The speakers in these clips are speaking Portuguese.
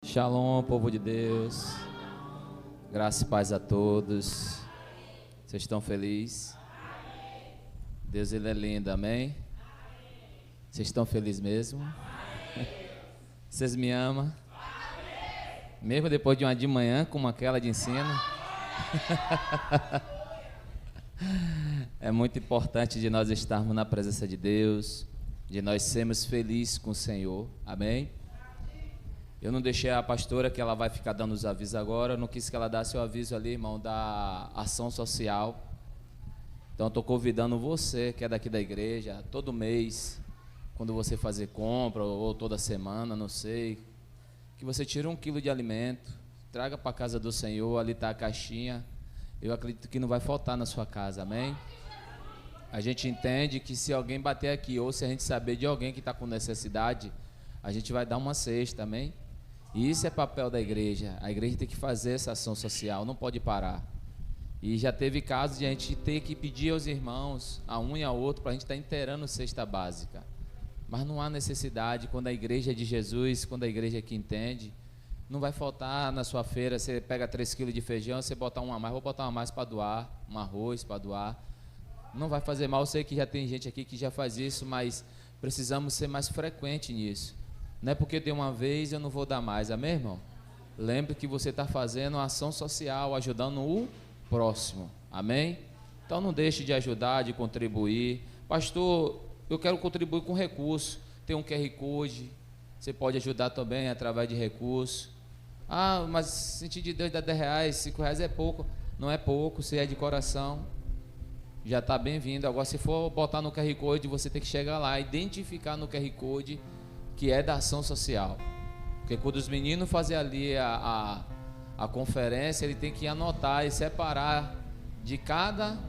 Shalom, povo de Deus. Graça e paz a todos. Vocês estão felizes? Deus, Ele é lindo, amém? Vocês estão felizes mesmo? Vocês me amam? Mesmo depois de uma de manhã, como aquela de ensino? É muito importante de nós estarmos na presença de Deus, de nós sermos felizes com o Senhor, amém? Eu não deixei a pastora, que ela vai ficar dando os avisos agora, eu não quis que ela desse o aviso ali, irmão, da ação social. Então eu estou convidando você, que é daqui da igreja, todo mês, quando você fazer compra, ou toda semana, não sei, que você tire 1 quilo de alimento, traga para a casa do Senhor, ali está a caixinha. Eu acredito que não vai faltar na sua casa, amém? A gente entende que se alguém bater aqui, ou se a gente saber de alguém que está com necessidade, a gente vai dar uma cesta, amém? E isso é papel da igreja. A igreja tem que fazer essa ação social, não pode parar. E já teve casos de a gente ter que pedir aos irmãos, a um e a outro, para a gente estar inteirando cesta básica. Mas não há necessidade, quando a igreja é de Jesus, quando a igreja é que entende, não vai faltar na sua feira. Você pega 3 quilos de feijão, você bota um a mais, vou botar um a mais para doar, um arroz para doar. Não vai fazer mal, eu sei que já tem gente aqui que já faz isso, mas precisamos ser mais frequentes nisso. Não é porque deu uma vez eu não vou dar mais, amém, irmão? Lembre que você está fazendo uma ação social, ajudando o próximo, amém? Então não deixe de ajudar, de contribuir. Pastor, eu quero contribuir com recurso. Tem um QR Code, você pode ajudar também através de recurso. Ah, mas sentir de Deus dá 10 reais, 5 reais é pouco. Não é pouco, se é de coração, já está bem-vindo. Agora, se for botar no QR Code, você tem que chegar lá, identificar no QR Code que é da ação social. Porque quando os meninos fazem ali a conferência, ele tem que anotar e separar de cada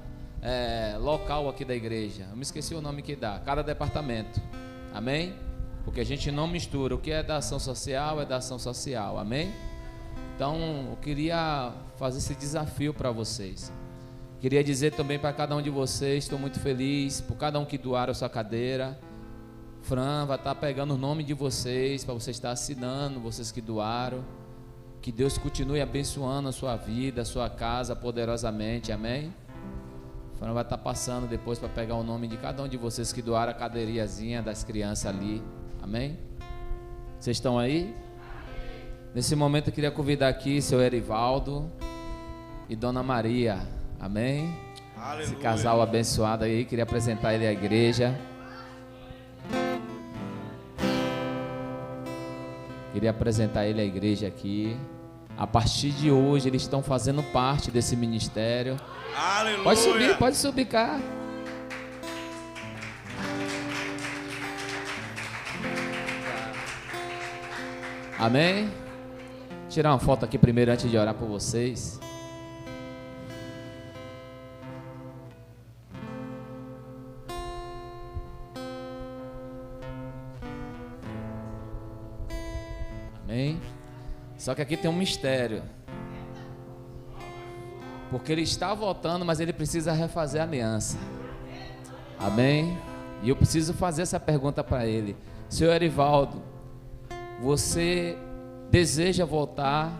local aqui da igreja. Eu me esqueci o nome que dá, cada departamento, amém? Porque a gente não mistura, o que é da ação social é da ação social, amém? Então eu queria fazer esse desafio para vocês. Queria dizer também para cada um de vocês, estou muito feliz por cada um que doaram a sua cadeira. Fran vai estar pegando o nome de vocês, para você estar assinando, vocês que doaram. Que Deus continue abençoando a sua vida, a sua casa poderosamente, amém? Fran vai estar passando depois para pegar o nome de cada um de vocês que doaram a cadeiriazinha das crianças ali, amém? Vocês estão aí? Nesse momento eu queria convidar aqui seu Erivaldo e Dona Maria, amém? Aleluia. Esse casal abençoado aí, queria apresentar ele à igreja. Queria apresentar ele à igreja aqui. A partir de hoje eles estão fazendo parte desse ministério. Aleluia. Pode subir cá. Amém? Tirar uma foto aqui primeiro antes de orar por vocês. Amém? Só que aqui tem um mistério. Porque ele está voltando, mas ele precisa refazer a aliança. Amém? E eu preciso fazer essa pergunta para ele. Senhor Erivaldo, você deseja voltar,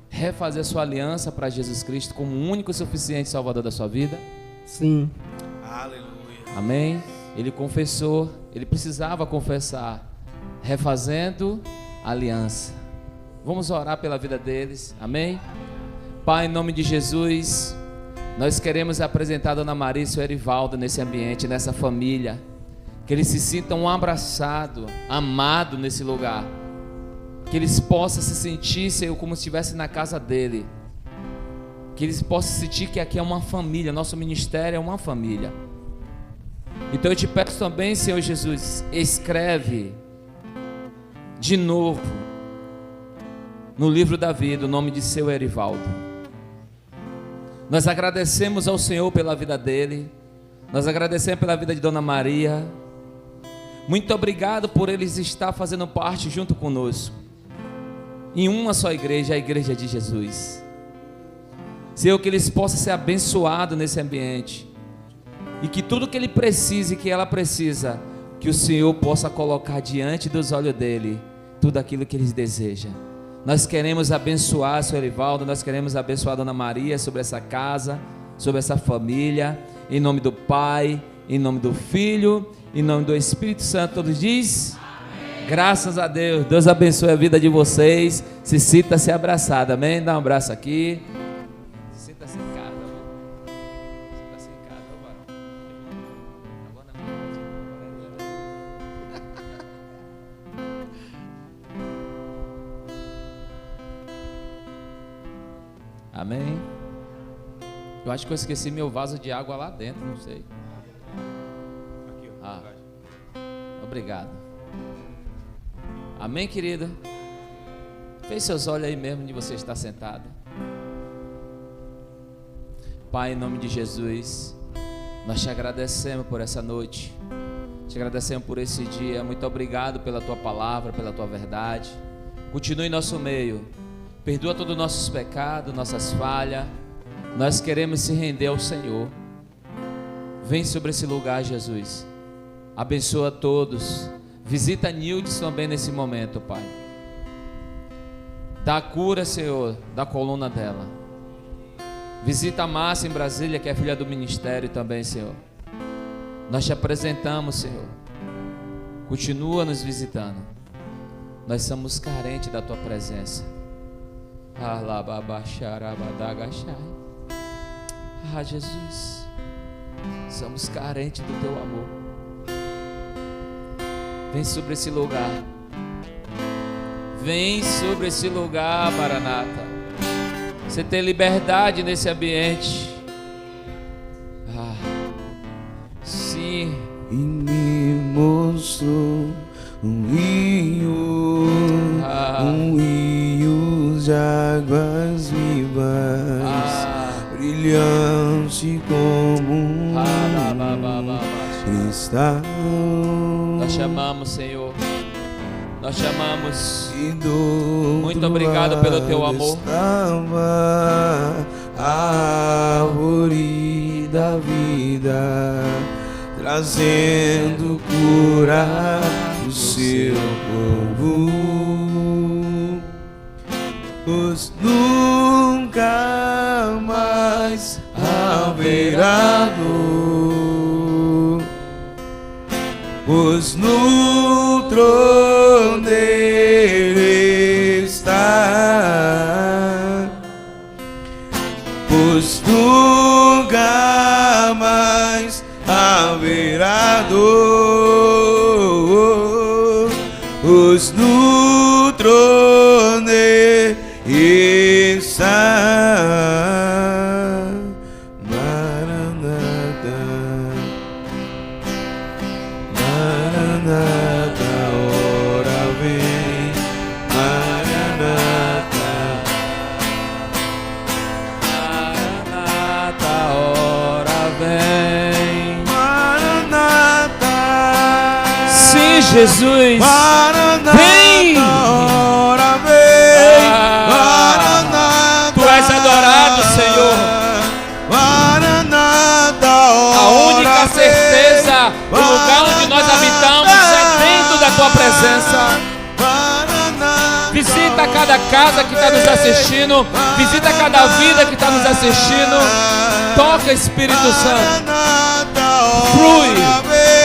refazer sua aliança para Jesus Cristo como o único e suficiente Salvador da sua vida? Sim. Aleluia. Amém? Ele confessou, ele precisava confessar, refazendo a aliança. Vamos orar pela vida deles, amém? Pai, em nome de Jesus, nós queremos apresentar a Dona Maria e o Senhor Erivaldo nesse ambiente, nessa família, que eles se sintam abraçados, amados nesse lugar, que eles possam se sentir, Senhor, como se estivesse na casa dele, que eles possam sentir que aqui é uma família, nosso ministério é uma família. Então eu te peço também, Senhor Jesus, escreve de novo no livro da vida o nome de seu Erivaldo. Nós agradecemos ao Senhor pela vida dele, nós agradecemos pela vida de Dona Maria. Muito obrigado por eles estar fazendo parte junto conosco em uma só igreja, a igreja de Jesus. Senhor, que eles possam ser abençoados nesse ambiente e que tudo que ele precisa e que ela precisa, que o Senhor possa colocar diante dos olhos dele tudo aquilo que eles desejam. Nós queremos abençoar o Senhor Erivaldo, nós queremos abençoar a Dona Maria sobre essa casa, sobre essa família, em nome do Pai, em nome do Filho, em nome do Espírito Santo. Todos diz? Amém. Graças a Deus. Deus abençoe a vida de vocês. Se sinta-se abraçado, amém? Dá um abraço aqui. Sinta-se em casa, amém? Sinta-se em casa, varão. Amém. Eu acho que eu esqueci meu vaso de água lá dentro, não sei. Obrigado. Amém, querida? Feche seus olhos aí mesmo onde você está sentado. Pai, em nome de Jesus, nós te agradecemos por essa noite. Te agradecemos por esse dia. Muito obrigado pela tua palavra, pela tua verdade. Continue em nosso meio. Perdoa todos os nossos pecados, nossas falhas. Nós queremos se render ao Senhor. Vem sobre esse lugar, Jesus. Abençoa todos. Visita a Nildes também nesse momento, Pai. Dá cura, Senhor, da coluna dela. Visita a Márcia em Brasília, que é filha do ministério também, Senhor. Nós te apresentamos, Senhor. Continua nos visitando. Nós somos carentes da tua presença. Ah, Jesus, somos carentes do teu amor. Vem sobre esse lugar. Vem sobre esse lugar, Maranata. Você tem liberdade nesse ambiente. Ah, sim. E me mostrou um rio de águas vivas, brilhante como um cristal. Nós chamamos, Senhor. Nós chamamos. Muito obrigado pelo teu amor. Estava a árvore da vida, trazendo cura do seu povo. Pois nunca mais haverá dor, pois no trono dele está, pois nunca mais haverá dor, pois no trono dele está. Maranata, Maranata, ora vem. Maranata, Maranata, ora vem. Maranata, Sim, Jesus. Maranata, Vem. ora vem. Maranata, Tu és adorado, Senhor. Maranata, A única certeza, o lugar onde nós habitamos é dentro da tua presença. Visita cada casa que está nos assistindo. Visita cada vida que está nos assistindo. Toca, Espírito Santo. Flui,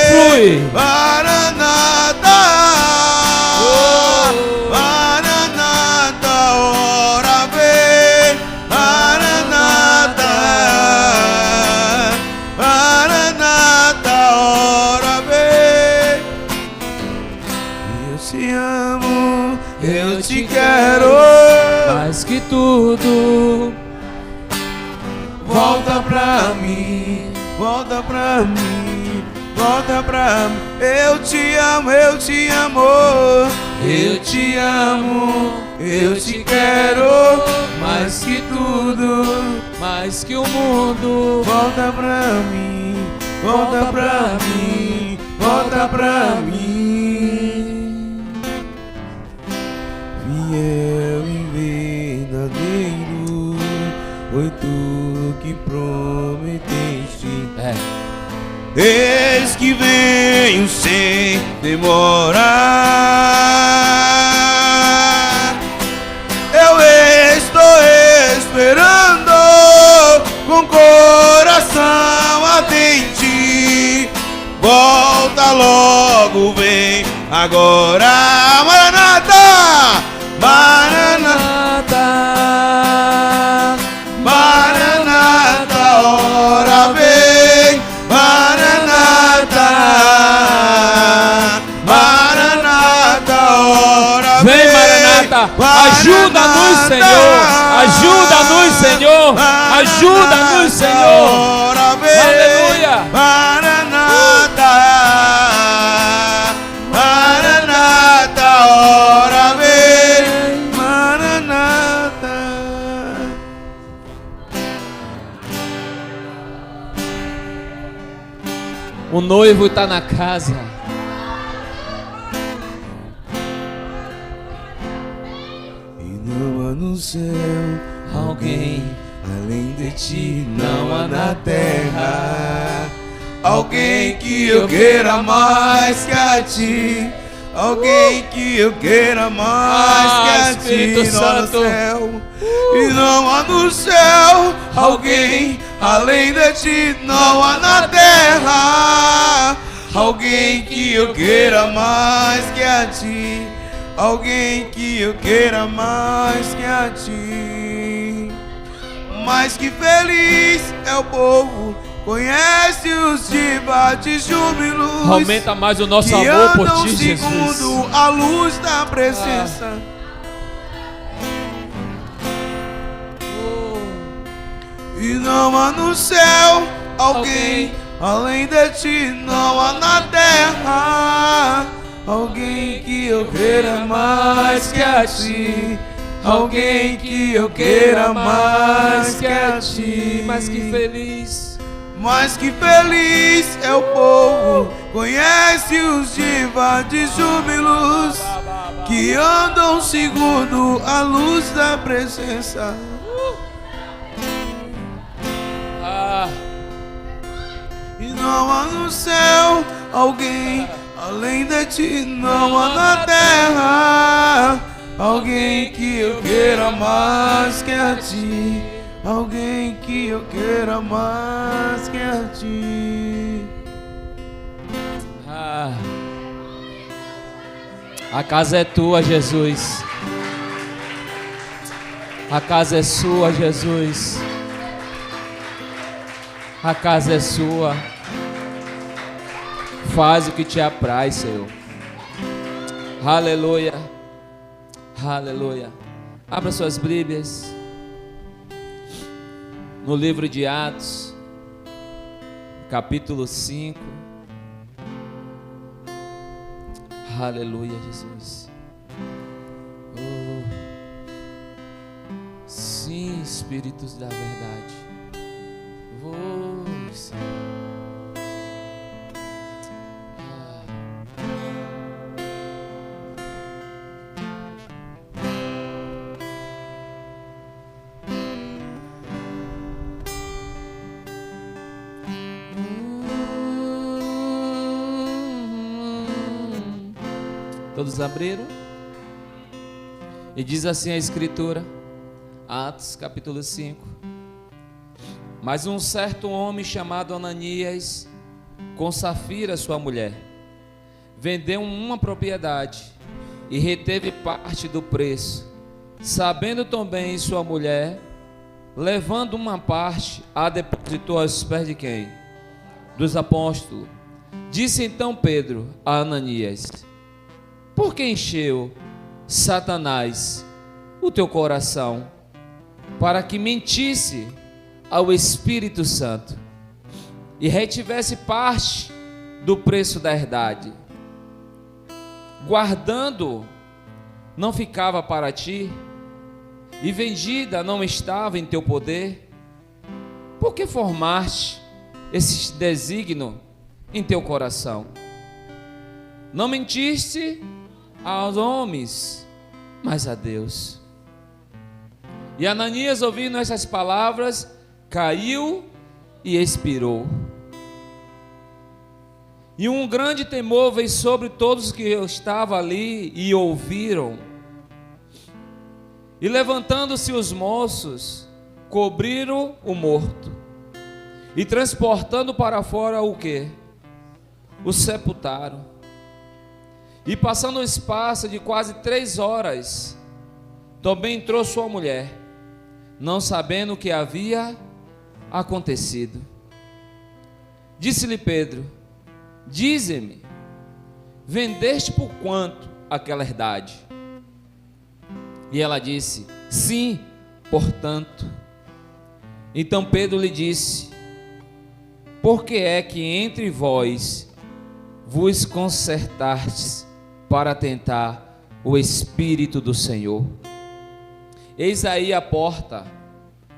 flui. Maranata, Maranata, ora vem. Maranata, Maranata, ora vem. Eu te amo, eu te quero. Mais que tudo, Volta pra mim, volta pra mim, volta pra mim. Eu te amo, eu te amo, eu te amo, eu te quero. Mais que tudo, mais que o mundo. volta pra mim, volta pra mim, volta pra mim. Fiel e verdadeiro, foi tu que prometeste. Eis que venho sem demorar. agora. Maranata, Maranata, Maranata, ora vem. Maranata, Maranata, ora vem. Vem, Maranata, ajuda-nos, Senhor, ajuda-nos, Senhor, ajuda-nos, Senhor. Aleluia. Maranata, Maranata, ora vem. Maranata. O noivo está na casa. E não há no céu Alguém além de ti, não há na terra alguém que eu queira mais que a ti. Alguém que eu queira mais que a Espírito ti. Não há no Santo. céu. E não há no céu alguém além de ti, não há na terra alguém que eu queira mais que a ti. Alguém que eu queira mais que a ti. Mas que feliz é o povo, conhece os de júbilos. aumenta mais o nosso que amor por andam ti, Jesus. segundo a luz da presença. E não há no céu alguém além de ti, não há na terra alguém que eu queira mais que a ti. Alguém que eu queira mais que a ti. Mas que feliz. Mas que feliz é o povo, conhece os de júbilos, que andam segundo a luz da presença. E não há no céu alguém além de ti, não há na terra alguém que eu queira mais que a ti. Alguém que eu queira mais que a ti. A casa é tua, Jesus. A casa é sua, Jesus. A casa é sua. Faz o que te apraz, Senhor. Aleluia. Aleluia. Abra suas Bíblias no livro de Atos, capítulo 5. Aleluia, Jesus. Oh. Sim, Espíritos da verdade. Senhor. Todos abriram? E diz assim a Escritura, Atos capítulo 5. Mas um certo homem chamado Ananias, com Safira sua mulher, vendeu uma propriedade e reteve parte do preço, sabendo também sua mulher, levando uma parte, a depositou aos pés de quem? Dos apóstolos. Disse então Pedro a Ananias: por que encheu Satanás o teu coração para que mentisse ao Espírito Santo e retivesse parte do preço da herdade? Guardando não ficava para ti, e vendida não estava em teu poder? Por que formaste esse desígnio em teu coração? Não mentiste aos homens, mas a Deus. E Ananias, ouvindo essas palavras, caiu e expirou. E um grande temor veio sobre todos que estavam ali e ouviram. E levantando-se os moços, cobriram o morto, e transportando para fora o quê? O sepultaram. E passando um espaço de quase 3 horas, também entrou sua mulher, não sabendo o que havia acontecido. Disse-lhe Pedro: dize-me, vendeste por quanto aquela herdade? E ela disse: sim, portanto. Então Pedro lhe disse: por que é que entre vós vos concertastes para tentar o Espírito do Senhor? Eis aí a porta,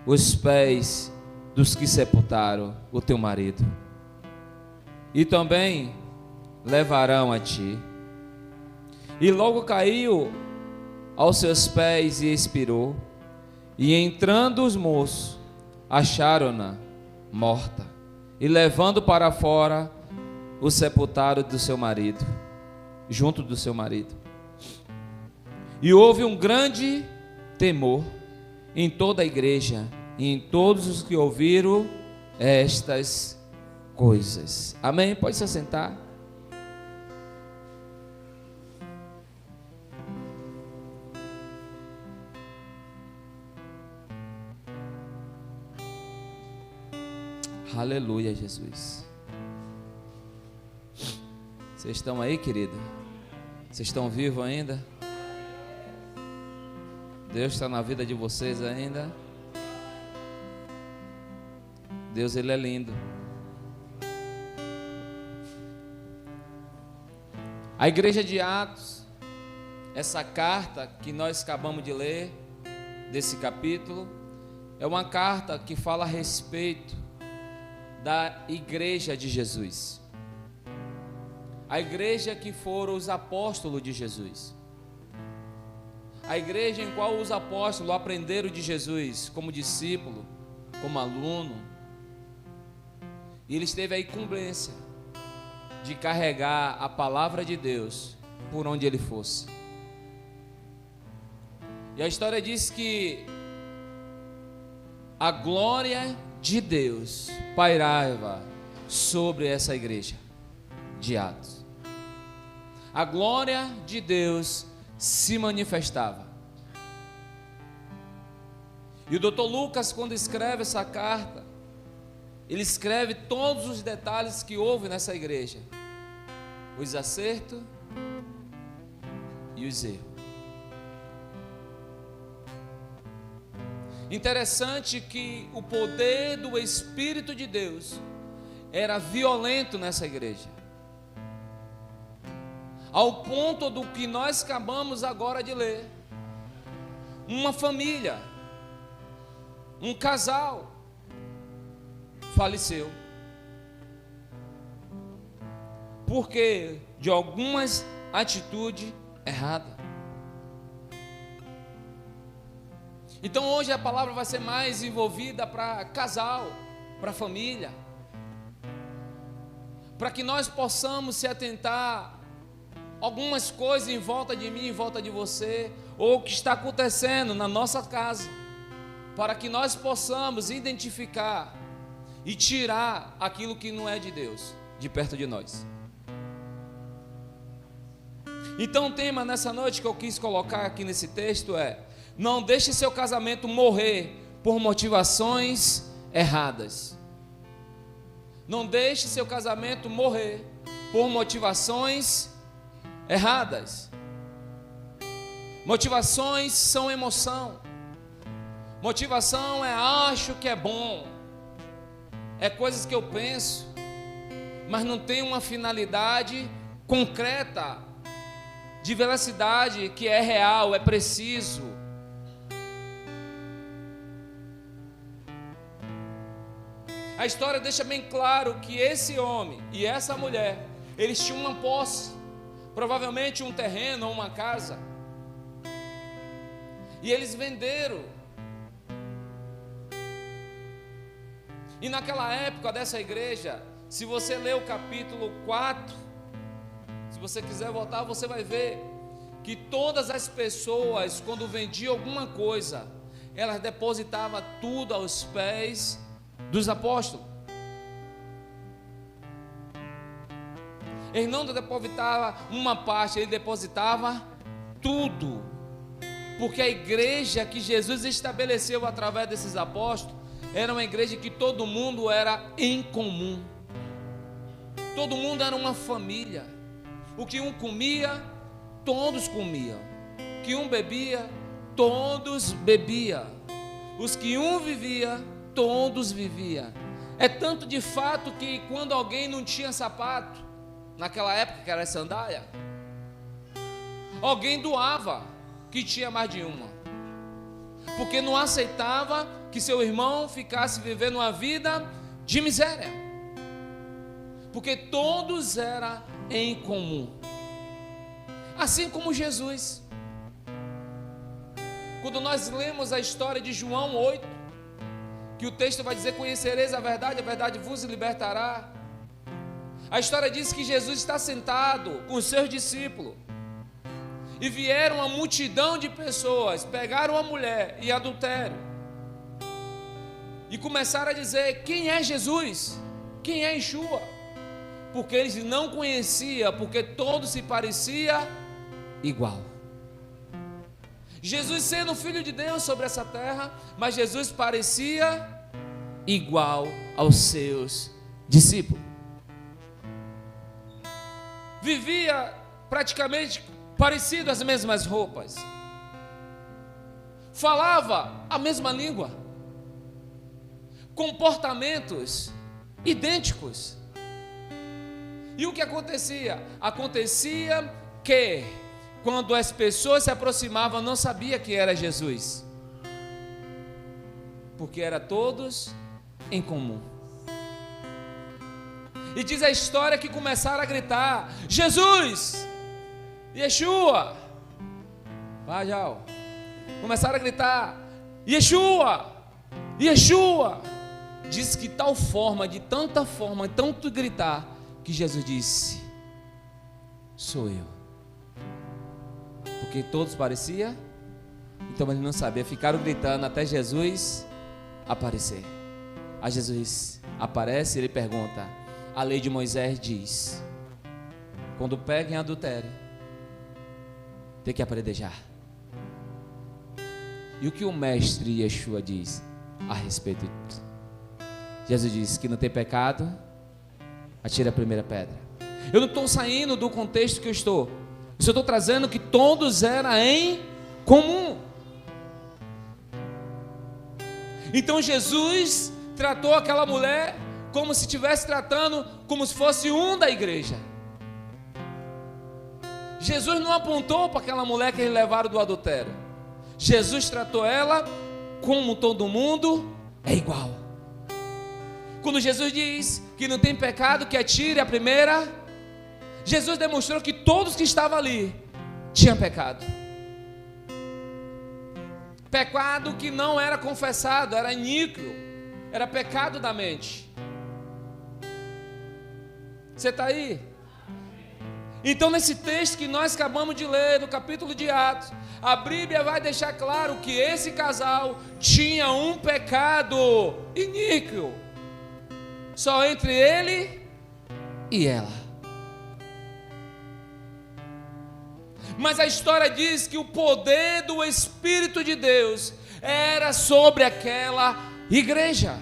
os pés dos que sepultaram o teu marido, e também levarão a ti. E logo caiu aos seus pés e expirou. E entrando os moços, acharam-na morta, e levando para fora, o sepultaram do seu marido, junto do seu marido. E houve um grande temor em toda a igreja e em todos os que ouviram estas coisas. Amém? Pode se assentar. Aleluia, Jesus. Vocês estão aí, querida? Vocês estão vivos ainda? Deus está na vida de vocês ainda? Deus, Ele é lindo. A igreja de Atos, essa carta que nós acabamos de ler, desse capítulo, é uma carta que fala a respeito da igreja de Jesus. A igreja que foram os apóstolos de Jesus. A igreja em qual os apóstolos aprenderam de Jesus como discípulo, como aluno. E eles teve a incumbência de carregar a palavra de Deus por onde ele fosse. E a história diz que a glória de Deus pairava sobre essa igreja de Atos. A glória de Deus se manifestava. E o Dr. Lucas, quando escreve essa carta, ele escreve todos os detalhes que houve nessa igreja, os acertos e os erros. Interessante que o poder do Espírito de Deus era violento nessa igreja, ao ponto do que nós acabamos agora de ler. Uma família, um casal faleceu porque de algumas atitudes erradas. Então hoje a palavra vai ser mais envolvida para casal, para família, para que nós possamos se atentar a algumas coisas em volta de mim, em volta de você, ou o que está acontecendo na nossa casa, para que nós possamos identificar e tirar aquilo que não é de Deus de perto de nós. Então o tema nessa noite que eu quis colocar aqui nesse texto é: não deixe seu casamento morrer por motivações erradas. Não deixe seu casamento morrer por motivações erradas. Motivações são emoção. Motivação é acho que é bom. É coisas que eu penso, mas não tem uma finalidade concreta, de velocidade que é real, é preciso. A história deixa bem claro que esse homem e essa mulher, eles tinham uma posse, provavelmente um terreno ou uma casa, e eles venderam. E naquela época dessa igreja, se você ler o capítulo 4, se você quiser voltar, você vai ver que todas as pessoas, quando vendiam alguma coisa, elas depositavam tudo aos pés dos apóstolos. Ele não depositava uma parte, ele depositava tudo. Porque a igreja que Jesus estabeleceu através desses apóstolos era uma igreja que todo mundo era em comum. Todo mundo era uma família. O que um comia, todos comiam. O que um bebia, todos bebiam. Os que um vivia, todos viviam. É tanto de fato que quando alguém não tinha sapato, naquela época que era sandália, alguém doava que tinha mais de uma, porque não aceitava que seu irmão ficasse vivendo uma vida de miséria, porque todos eram em comum. Assim como Jesus, quando nós lemos a história de João 8, que o texto vai dizer: conhecereis a verdade vos libertará. A história diz que Jesus está sentado com os seus discípulos, e vieram uma multidão de pessoas, pegaram a mulher em adultério, e começaram a dizer: quem é Jesus? Quem é Yeshua? Porque eles não conheciam, porque todos se pareciam igual. Jesus sendo filho de Deus sobre essa terra, mas Jesus parecia igual aos seus discípulos. Vivia praticamente parecido, as mesmas roupas, falava a mesma língua, comportamentos idênticos. E o que acontecia? Acontecia que quando as pessoas se aproximavam, não sabia que era Jesus, porque era todos em comum. E diz a história que começaram a gritar: Jesus, Yeshua, Vajal. Começaram a gritar: Yeshua, Yeshua. Diz que tal forma, de tanta forma, tanto gritar, que Jesus disse: sou eu. Porque todos pareciam, então ele não sabia, ficaram gritando até Jesus aparecer. Aí Jesus aparece e ele pergunta: a lei de Moisés diz, quando pega em adultério, tem que apedrejar. E o que o mestre Yeshua diz a respeito disso? Jesus diz que não tem pecado, atira a primeira pedra. Eu não estou saindo do contexto que eu estou trazendo que todos eram em comum. Então Jesus tratou aquela mulher como se estivesse tratando, como se fosse um da igreja. Jesus não apontou para aquela mulher que eles levaram do adultério. Jesus tratou ela como todo mundo é igual. Quando Jesus diz que não tem pecado, que atire a primeira, Jesus demonstrou que todos que estavam ali tinham pecado. Pecado que não era confessado, era iníquo, era pecado da mente. Você está aí? Então, nesse texto que nós acabamos de ler, no capítulo de Atos, a Bíblia vai deixar claro que esse casal tinha um pecado iníquo, só entre ele e ela. Mas a história diz que o poder do Espírito de Deus era sobre aquela igreja.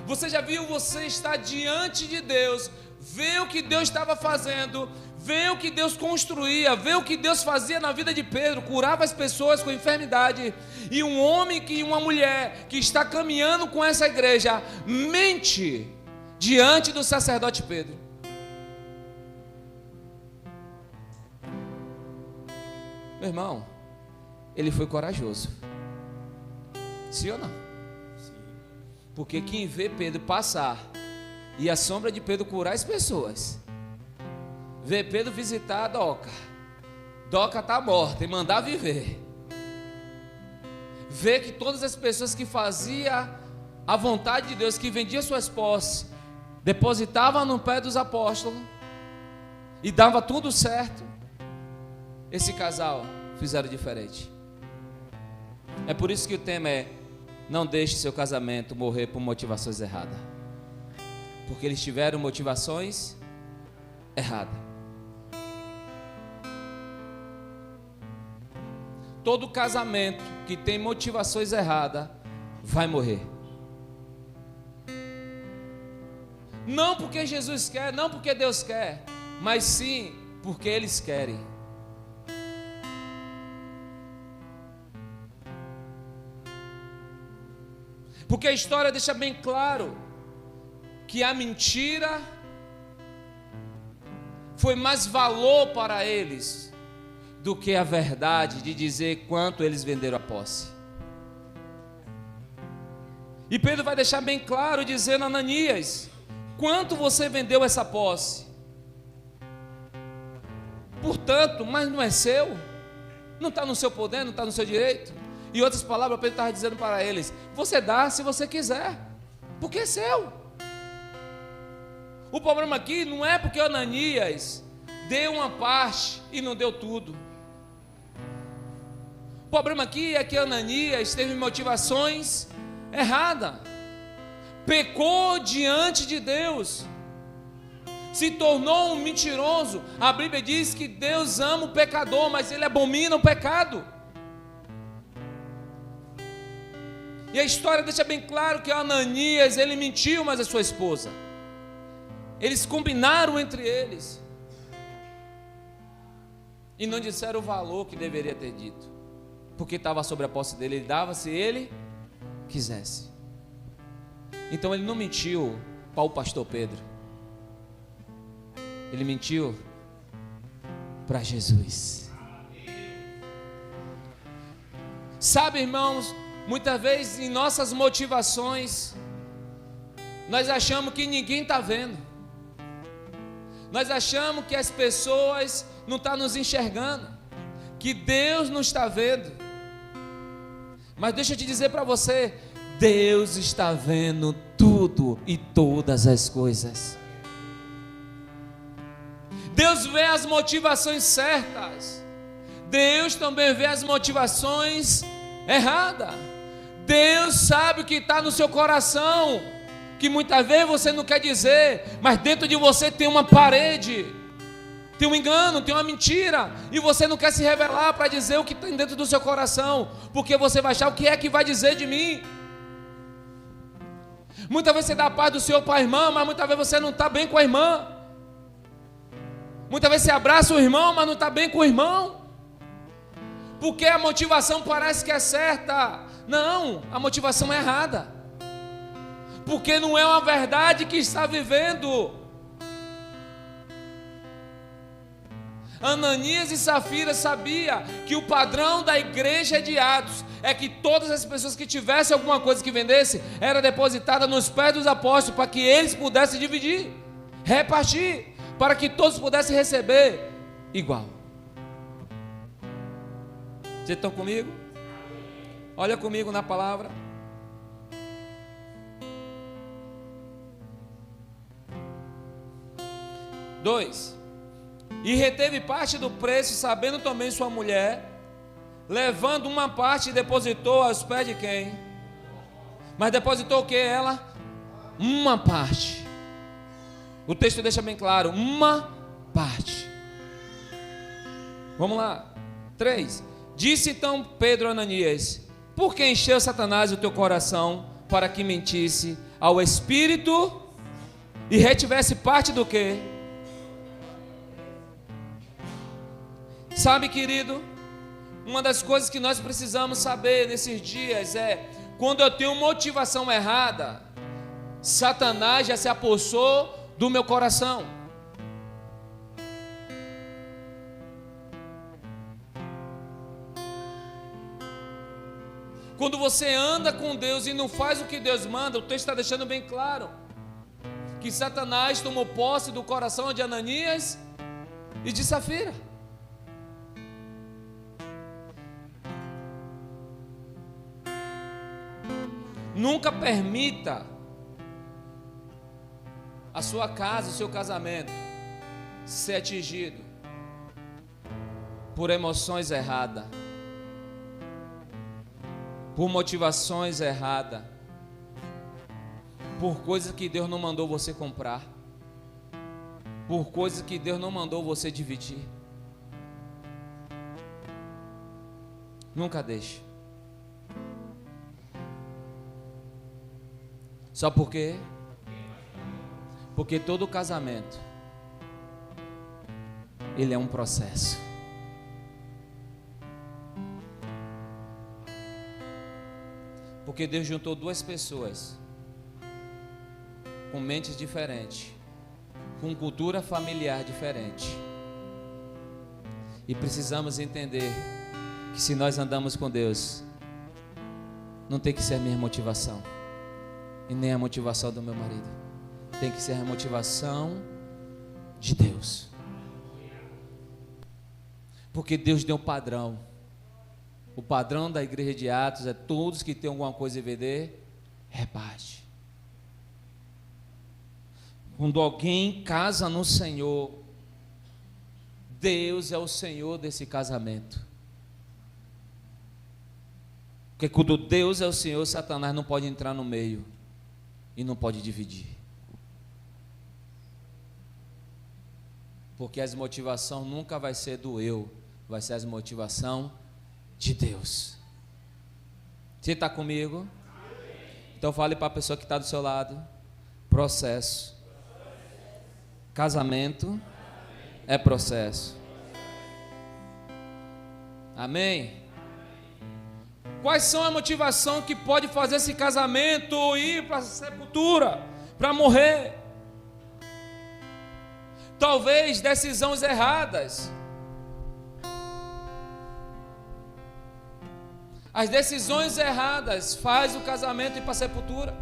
Você já viu você estar diante de Deus, ver o que Deus estava fazendo, ver o que Deus construía, ver o que Deus fazia na vida de Pedro, curava as pessoas com enfermidade, e um homem e uma mulher que está caminhando com essa igreja mente diante do sacerdote Pedro. Meu irmão, ele foi corajoso. Sim ou não? Porque quem vê Pedro passar e a sombra de Pedro curar as pessoas, vê Pedro visitar a Doca, Doca está morta e mandar viver, vê que todas as pessoas que faziam a vontade de Deus, que vendiam suas posses, depositavam no pé dos apóstolos e dava tudo certo, esse casal fizeram diferente. É por isso que o tema é não deixe seu casamento morrer por motivações erradas. Porque eles tiveram motivações erradas. Todo casamento que tem motivações erradas vai morrer. Não porque Jesus quer, não porque Deus quer, mas sim porque eles querem. Porque a história deixa bem claro que a mentira foi mais valor para eles do que a verdade de dizer quanto eles venderam a posse. E Pedro vai deixar bem claro dizendo a Ananias: quanto você vendeu essa posse? Portanto, mas não é seu, não está no seu poder, não está no seu direito. Em outras palavras, Pedro estava dizendo para eles: você dá se você quiser, porque é seu. O problema aqui não é porque Ananias deu uma parte e não deu tudo. O problema aqui é que Ananias teve motivações erradas, pecou diante de Deus, se tornou um mentiroso. A Bíblia diz que Deus ama o pecador, mas Ele abomina o pecado. E a história deixa bem claro que Ananias, ele mentiu mais a sua esposa. Eles combinaram entre eles e não disseram o valor que deveria ter dito, porque estava sobre a posse dele. Ele dava se ele quisesse. Então ele não mentiu para o pastor Pedro, ele mentiu para Jesus. Sabe, irmãos, muitas vezes em nossas motivações nós achamos que ninguém está vendo, nós achamos que as pessoas não estão nos enxergando, que Deus não está vendo. Mas deixa eu te dizer para você, Deus está vendo tudo e todas as coisas. Deus vê as motivações certas, Deus também vê as motivações erradas. Deus sabe o que está no seu coração, que muitas vezes você não quer dizer, mas dentro de você tem uma parede, tem um engano, tem uma mentira, e você não quer se revelar para dizer o que tem dentro do seu coração, porque você vai achar: o que é que vai dizer de mim? Muitas vezes você dá a paz do Senhor para a irmã, mas muitas vezes você não está bem com a irmã. Muitas vezes você abraça o irmão, mas não está bem com o irmão, porque a motivação parece que é certa. Não, a motivação é errada, porque não é uma verdade que está vivendo. Ananias e Safira sabia que o padrão da igreja de Atos é que todas as pessoas que tivessem alguma coisa que vendesse era depositada nos pés dos apóstolos, para que eles pudessem dividir, repartir, para que todos pudessem receber igual. Vocês estão comigo? Olha comigo na palavra. Dois. E reteve parte do preço, sabendo também sua mulher, levando uma parte e depositou aos pés de quem? Mas depositou o que ela? Uma parte. O texto deixa bem claro, uma parte. Vamos lá. 3. Disse então Pedro a Ananias: por que encheu Satanás o teu coração para que mentisse ao Espírito e retivesse parte do quê? Sabe, querido, uma das coisas que nós precisamos saber nesses dias é: quando eu tenho motivação errada, Satanás já se apossou do meu coração. Quando você anda com Deus e não faz o que Deus manda, o texto está deixando bem claro que Satanás tomou posse do coração de Ananias e de Safira. Nunca permita a sua casa, o seu casamento ser atingido por emoções erradas. por motivações erradas, por coisas que Deus não mandou você comprar, por coisas que Deus não mandou você dividir. Nunca deixe. Só por quê? Porque todo casamento, ele é um processo. Porque Deus juntou duas pessoas com mentes diferentes, com cultura familiar diferente. E precisamos entender que se nós andamos com Deus, não tem que ser a minha motivação e nem a motivação do meu marido. Tem que ser a motivação de Deus. Porque Deus deu um padrão. O padrão da igreja de Atos é todos que têm alguma coisa a vender, rebate. Quando alguém casa no Senhor, Deus é o Senhor desse casamento. Porque quando Deus é o Senhor, Satanás não pode entrar no meio e não pode dividir. Porque as motivações nunca vai ser do eu, vai ser as motivações de Deus. Você está comigo? Então fale para a pessoa que está do seu lado. Processo. Casamento é processo. Amém? Quais são a motivação que pode fazer esse casamento ir para a sepultura, para morrer? Talvez decisões erradas. As decisões erradas fazem o casamento ir para a sepultura.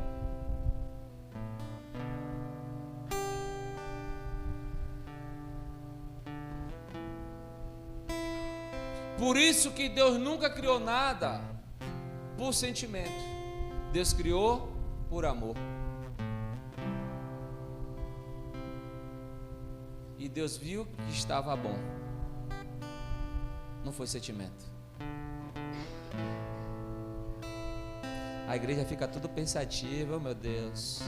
Por isso que Deus nunca criou nada por sentimento. Deus criou por amor. E Deus viu que estava bom. Não foi sentimento. A igreja fica tudo pensativa, oh, meu Deus.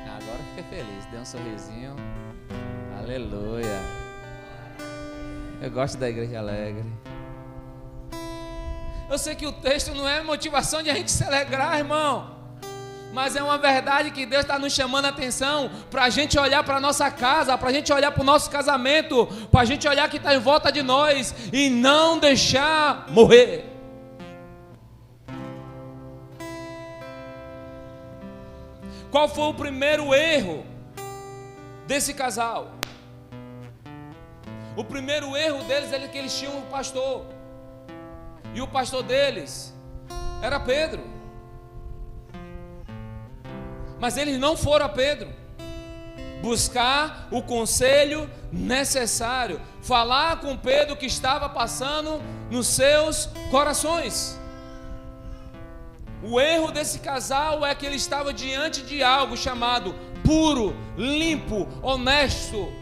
Agora fica feliz, dê um sorrisinho. Aleluia. Eu gosto da igreja alegre. Eu sei que o texto não é motivação de a gente se alegrar, irmão, mas é uma verdade que Deus está nos chamando a atenção para a gente olhar para a nossa casa, para a gente olhar para o nosso casamento, para a gente olhar que está em volta de nós e não deixar morrer. Qual foi o primeiro erro desse casal? O primeiro erro deles é que eles tinham um pastor, e o pastor deles era Pedro. Mas eles não foram a Pedro buscar o conselho necessário, falar com Pedro o que estava passando nos seus corações. O erro desse casal é que ele estava diante de algo chamado puro, limpo, honesto,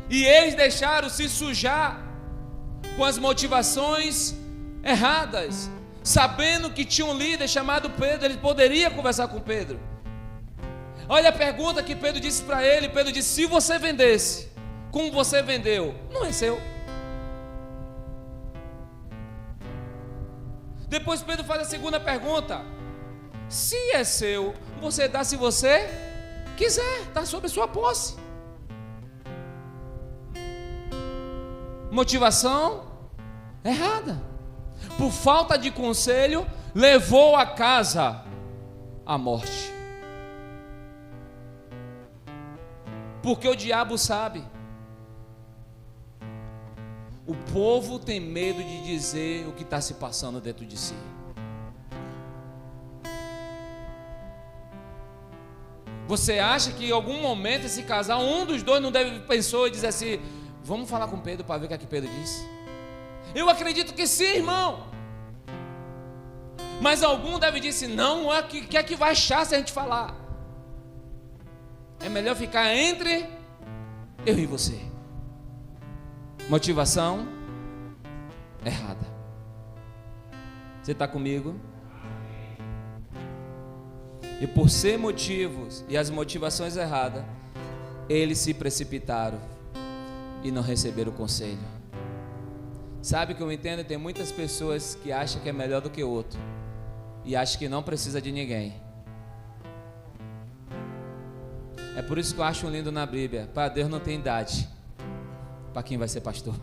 e eles deixaram se sujar com as motivações erradas, sabendo que tinha um líder chamado Pedro. Ele poderia conversar com Pedro. Olha a pergunta que Pedro disse para ele. Pedro disse: se você vendesse como você vendeu, não é seu. Depois Pedro faz a segunda pergunta: se é seu, você dá se você quiser, está sob a sua posse. Motivação errada. Por falta de conselho, levou a casa à morte. Porque o diabo sabe. O povo tem medo de dizer o que está se passando dentro de si. Você acha que em algum momento esse casal, um dos dois não deve pensou e dizer assim: vamos falar com Pedro para ver o que é que Pedro disse? Eu acredito que sim, irmão. Mas algum deve dizer: não, o que é que vai achar se a gente falar? É melhor ficar entre eu e você. Motivação errada. Você está comigo? E por ser motivos e as motivações erradas, eles se precipitaram e não receberam o conselho. Sabe o que eu entendo? Tem muitas pessoas que acham que é melhor do que o outro e acham que não precisa de ninguém. É por isso que eu acho lindo na Bíblia: para Deus não tem idade para quem vai ser pastor.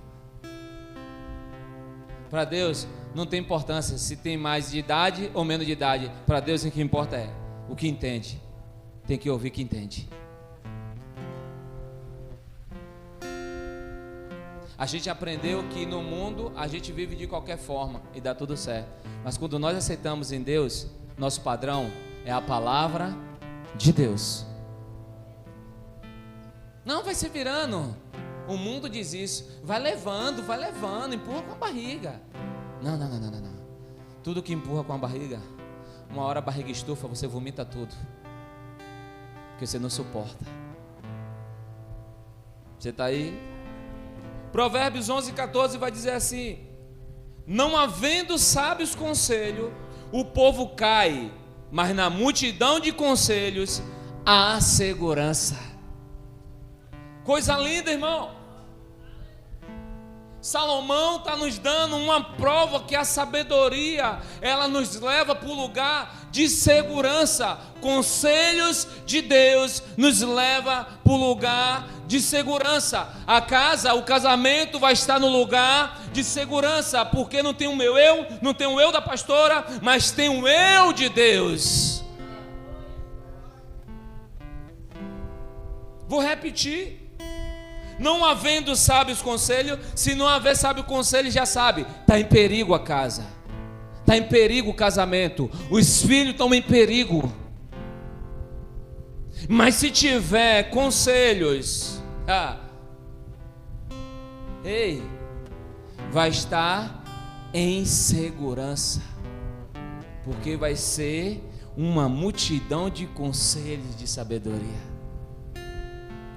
Para Deus não tem importância se tem mais de idade ou menos de idade. Para Deus o que importa é o que entende. Tem que ouvir o que entende. A gente aprendeu que no mundo a gente vive de qualquer forma e dá tudo certo. Mas quando nós aceitamos em Deus, nosso padrão é a palavra de Deus. Não, vai se virando. O mundo diz isso. Vai levando, empurra com a barriga. Não. Tudo que empurra com a barriga, uma hora a barriga estufa, você vomita tudo. Porque você não suporta. Você está aí? Provérbios 11:14 vai dizer assim: não havendo sábios conselho, o povo cai, mas na multidão de conselhos há segurança. Coisa linda, irmão. Salomão está nos dando uma prova que a sabedoria, ela nos leva para o lugar de segurança. Conselhos de Deus nos leva para o lugar de segurança. A casa, o casamento vai estar no lugar de segurança, porque não tem o meu eu, não tem o eu da pastora, mas tem o eu de Deus. Vou repetir. Não havendo sábios conselho, se não haver sábio conselho, já sabe, está em perigo a casa, está em perigo o casamento, os filhos estão em perigo. Mas se tiver conselhos, vai estar em segurança, porque vai ser uma multidão de conselhos de sabedoria.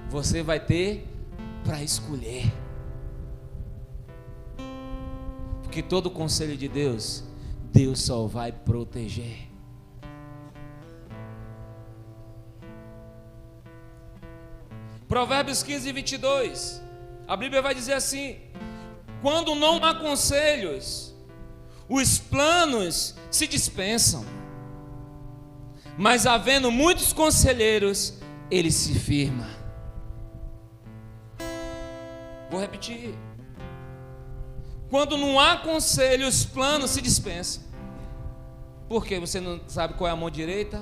Você vai ter para escolher, porque todo conselho de Deus, Deus só vai proteger. Provérbios 15:22, a Bíblia vai dizer assim: quando não há conselhos, os planos se dispensam, mas havendo muitos conselheiros, ele se firma. Vou repetir. Quando não há conselho, os planos se dispensam. Por quê? Você não sabe qual é a mão direita,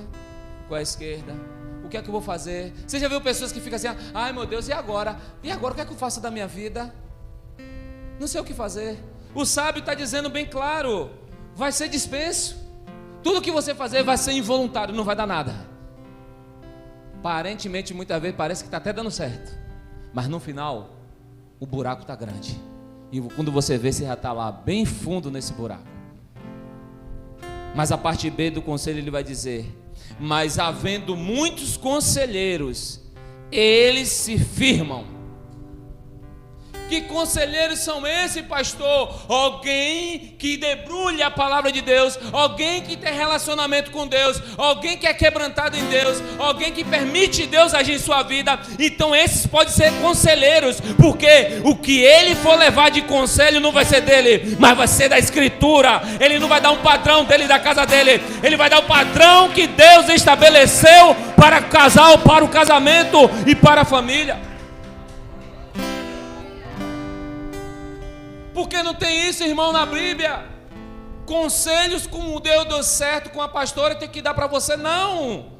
qual é a esquerda. O que é que eu vou fazer? Você já viu pessoas que ficam assim: ai meu Deus, e agora? E agora o que é que eu faço da minha vida? Não sei o que fazer. O sábio está dizendo bem claro: vai ser dispenso. Tudo que você fazer vai ser involuntário, não vai dar nada. Aparentemente, muitas vezes parece que está até dando certo, mas no final o buraco está grande. E quando você vê, você já está lá bem fundo nesse buraco. Mas a parte B do conselho ele vai dizer: mas havendo muitos conselheiros, eles se firmam. Que conselheiros são esses, pastor? Alguém que debrulha a palavra de Deus, alguém que tem relacionamento com Deus, alguém que é quebrantado em Deus, alguém que permite Deus agir em sua vida. Então esses podem ser conselheiros, porque o que ele for levar de conselho não vai ser dele, mas vai ser da Escritura. Ele não vai dar um padrão dele, da casa dele, ele vai dar o padrão que Deus estabeleceu para o casal, para o casamento e para a família. Porque não tem isso, irmão, na Bíblia? Conselhos como Deus deu certo com a pastora tem que dar para você, não.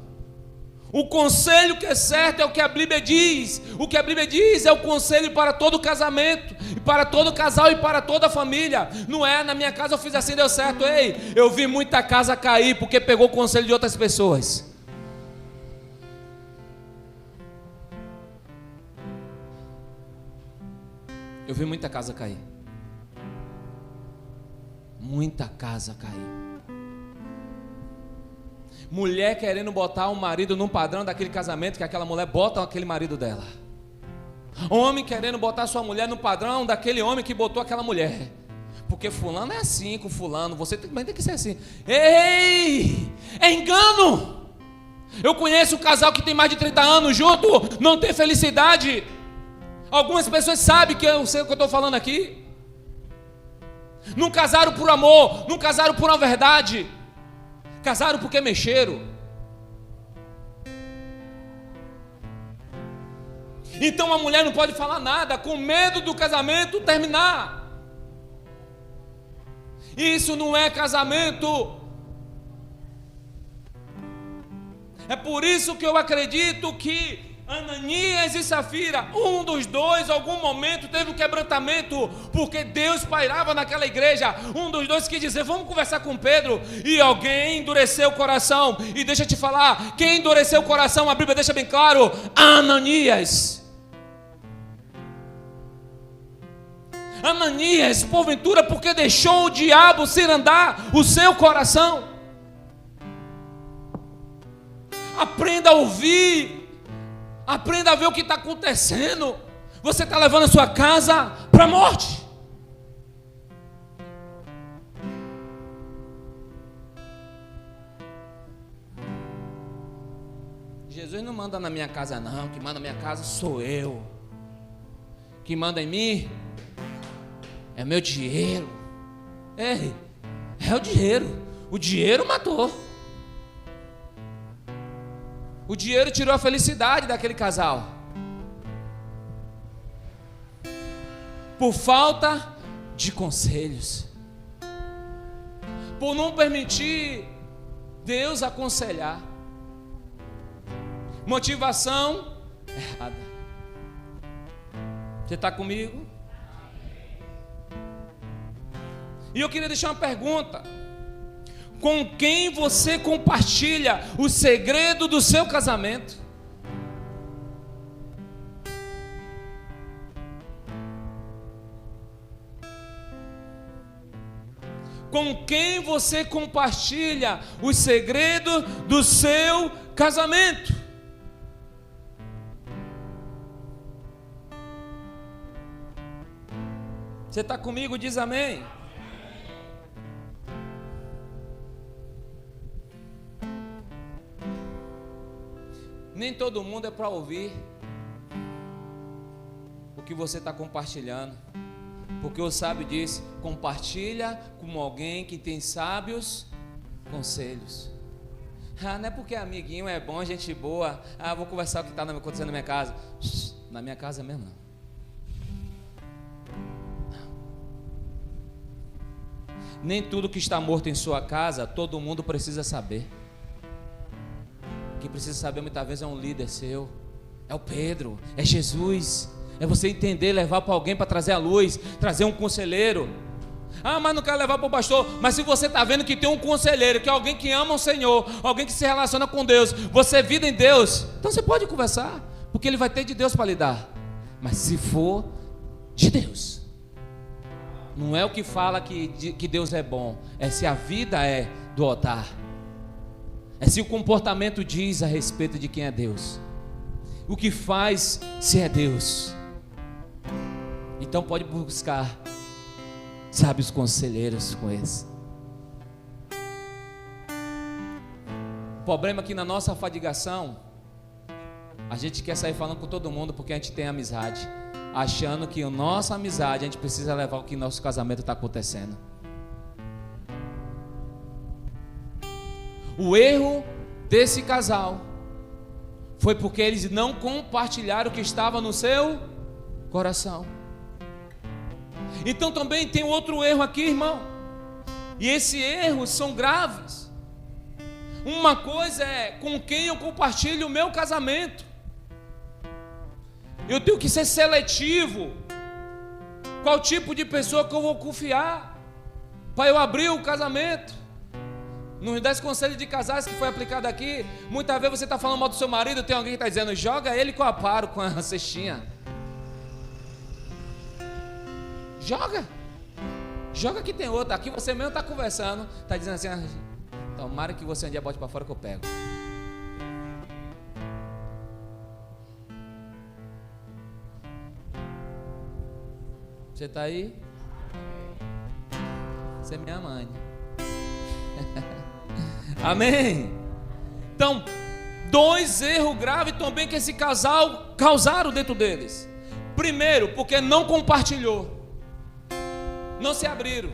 O conselho que é certo é o que a Bíblia diz. O que a Bíblia diz é o conselho para todo casamento, para todo casal e para toda família. Não é: na minha casa eu fiz assim, deu certo. Ei, eu vi muita casa cair porque pegou o conselho de outras pessoas. Eu vi muita casa cair. Muita casa caiu. Mulher querendo botar o marido num padrão daquele casamento que aquela mulher bota aquele marido dela. Homem querendo botar sua mulher no padrão daquele homem que botou aquela mulher. Porque fulano é assim com fulano, você também tem que ser assim. Ei, é engano. Eu conheço um casal que tem mais de 30 anos junto, não tem felicidade. Algumas pessoas sabem que eu sei o que eu estou falando aqui. Não casaram por amor, não casaram por uma verdade. Casaram porque mexeram. Então a mulher não pode falar nada, com medo do casamento terminar. Isso não é casamento. É por isso que eu acredito que Ananias e Safira, um dos dois, em algum momento teve um quebrantamento, porque Deus pairava naquela igreja. Um dos dois quis dizer, vamos conversar com Pedro, e alguém endureceu o coração. E deixa eu te falar, quem endureceu o coração, a Bíblia deixa bem claro, Ananias. Ananias, porventura, porque deixou o diabo cirandar o seu coração. Aprenda a ouvir, aprenda a ver o que está acontecendo. Você está levando a sua casa para a morte. Jesus não manda na minha casa não, quem manda na minha casa sou eu. Quem manda em mim é meu dinheiro. É o dinheiro. O dinheiro matou. O dinheiro tirou a felicidade daquele casal. Por falta de conselhos. Por não permitir Deus aconselhar. Motivação errada. Você está comigo? E eu queria deixar uma pergunta. Com quem você compartilha o segredo do seu casamento? Com quem você compartilha o segredo do seu casamento? Você está comigo? Diz amém. Nem todo mundo é para ouvir o que você está compartilhando, porque o sábio diz: compartilha com alguém que tem sábios conselhos. Não é porque amiguinho é bom, gente boa. Vou conversar o que está acontecendo na minha casa. Na minha casa mesmo não. Nem tudo que está morto em sua casa, todo mundo precisa saber. Quem precisa saber muitas vezes é um líder seu, é o Pedro, é Jesus. É você entender, levar para alguém para trazer a luz, trazer um conselheiro. Mas não quero levar para o pastor. Mas se você está vendo que tem um conselheiro, que é alguém que ama o Senhor, alguém que se relaciona com Deus, você é vida em Deus, então você pode conversar, porque ele vai ter de Deus para lhe dar. Mas se for de Deus, não é o que fala que Deus é bom, é se a vida é do altar, é se o comportamento diz a respeito de quem é Deus, o que faz se é Deus. Então pode buscar sábios conselheiros com esse. O problema é que na nossa afadigação a gente quer sair falando com todo mundo porque a gente tem amizade, achando que a nossa amizade a gente precisa levar o que nosso casamento está acontecendo. O erro desse casal foi porque eles não compartilharam o que estava no seu coração. Então também tem outro erro aqui, irmão. E esses erros são graves. Uma coisa é com quem eu compartilho o meu casamento. Eu tenho que ser seletivo. Qual tipo de pessoa que eu vou confiar para eu abrir o casamento? Nos 10 conselhos de casais que foi aplicado aqui, muitas vezes você está falando mal do seu marido, tem alguém que está dizendo, joga ele com a paro, com a cestinha. Joga que tem outra. Aqui você mesmo está conversando, está dizendo assim, tomara que você um dia bote para fora que eu pego. Você está aí? Você é minha mãe. Amém? Então, 2 erros graves também que esse casal causaram dentro deles. Primeiro, porque não compartilhou, não se abriram.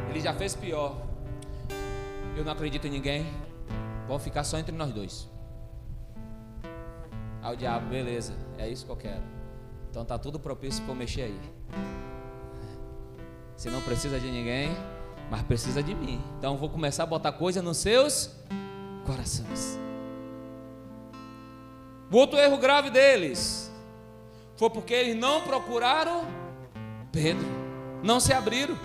Ele já fez pior. Eu não acredito em ninguém, vamos ficar só entre nós dois. Aí o diabo, beleza, é isso que eu quero. Então tá tudo propício para eu mexer aí. Você não precisa de ninguém, mas precisa de mim. Então vou começar a botar coisa nos seus corações. O outro erro grave deles foi porque eles não procuraram Pedro, não se abriram.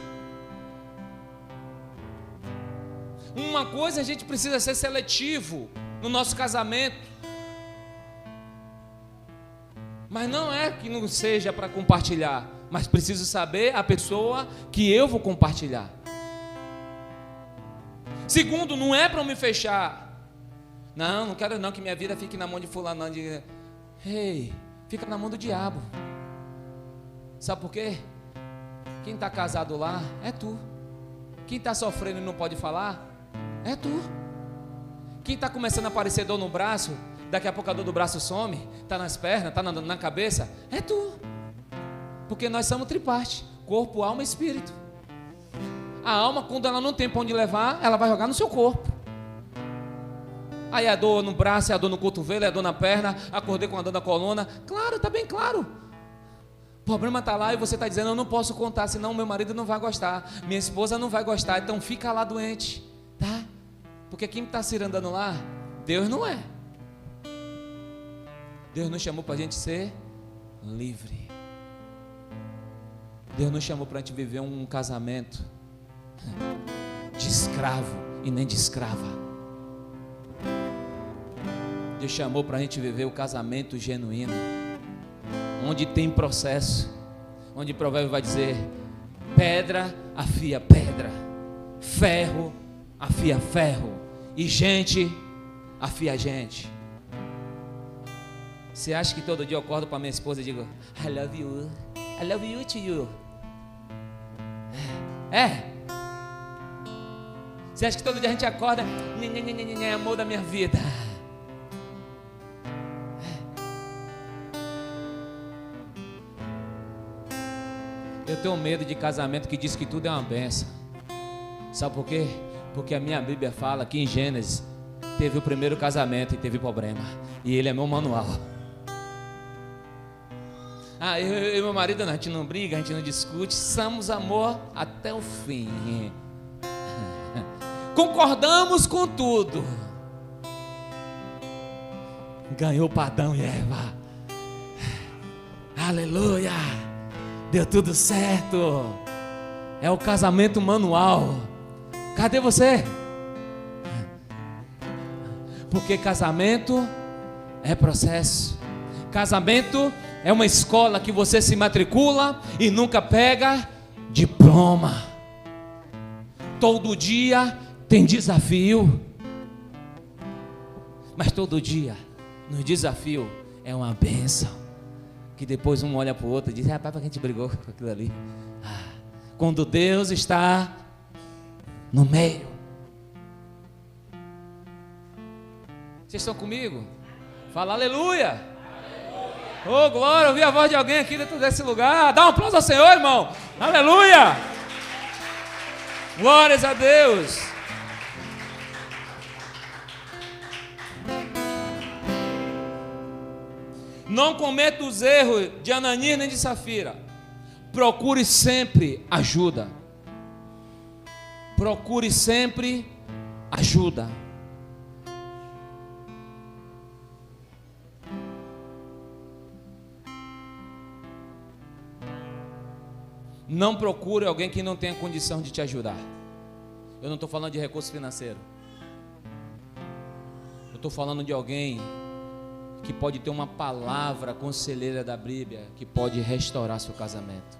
Uma coisa, a gente precisa ser seletivo no nosso casamento, mas não é que não seja para compartilhar, mas preciso saber a pessoa que eu vou compartilhar. Segundo, não é para eu me fechar. Não quero não que minha vida fique na mão de fulano, não. Ei, fica na mão do diabo. Sabe por quê? Quem está casado lá é tu. Quem está sofrendo e não pode falar é tu. Quem está começando a aparecer dor no braço, daqui a pouco a dor do braço some, está nas pernas, está na cabeça, é tu. Porque nós somos triparte, corpo, alma e espírito. A alma, quando ela não tem para onde levar, ela vai jogar no seu corpo. Aí é a dor no braço, é a dor no cotovelo, é a dor na perna, acordei com a dor na coluna. Claro, está bem claro. O problema está lá e você está dizendo, eu não posso contar, senão meu marido não vai gostar, minha esposa não vai gostar, então fica lá doente, tá? Porque quem está se andando lá, Deus não é. Deus nos chamou para a gente ser livre. Deus nos chamou para a gente viver um casamento de escravo e nem de escrava. Deus chamou para a gente viver o casamento genuíno, onde tem processo, onde o provérbio vai dizer, pedra afia pedra, ferro afia ferro, e gente afia gente. Você acha que todo dia eu acordo para minha esposa e digo, I love you to you? Você acha que todo dia a gente acorda, amor da minha vida? Eu tenho medo de casamento que diz que tudo é uma benção. Sabe por quê? Porque a minha Bíblia fala que em Gênesis teve o primeiro casamento e teve problema. E ele é meu manual. Eu e meu marido, a gente não briga, a gente não discute, somos amor até o fim. Concordamos com tudo. Ganhou para Adão e Eva. Aleluia. Deu tudo certo. É o casamento manual. Cadê você? Porque casamento é processo. Casamento é uma escola que você se matricula e nunca pega diploma. Todo dia tem desafio. Mas todo dia no desafio é uma bênção. Que depois um olha para o outro e diz, rapaz, para que a gente brigou com aquilo ali? Quando Deus está no meio. Vocês estão comigo? Fala aleluia. Oh, glória, ouvi a voz de alguém aqui dentro desse lugar. Dá um aplauso ao Senhor, irmão. Aleluia. Glórias a Deus. Não cometa os erros de Ananias nem de Safira. Procure sempre ajuda. Procure sempre ajuda. Não procure alguém que não tenha condição de te ajudar. Eu não estou falando de recurso financeiro. Eu estou falando de alguém que pode ter uma palavra conselheira da Bíblia, que pode restaurar seu casamento.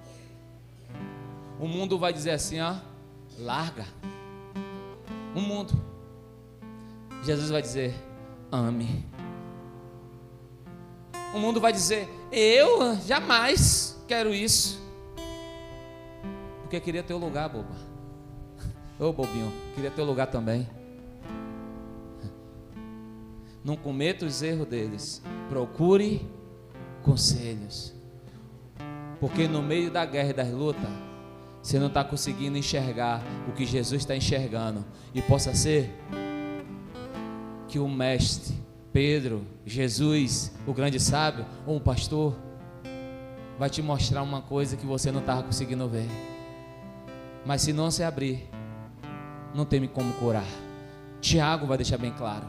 O mundo vai dizer assim, larga. O mundo. Jesus vai dizer, ame. o mundo vai dizer: eu jamais quero isso. Porque queria ter o lugar, boba. Ô bobinho, queria ter o lugar também. Não cometa os erros deles. Procure conselhos. Porque no meio da guerra e das lutas, você não está conseguindo enxergar o que Jesus está enxergando. E possa ser que o mestre, Pedro, Jesus, o grande sábio, ou um pastor, vai te mostrar uma coisa que você não estava conseguindo ver. Mas se não se abrir, não tem como curar. Tiago vai deixar bem claro: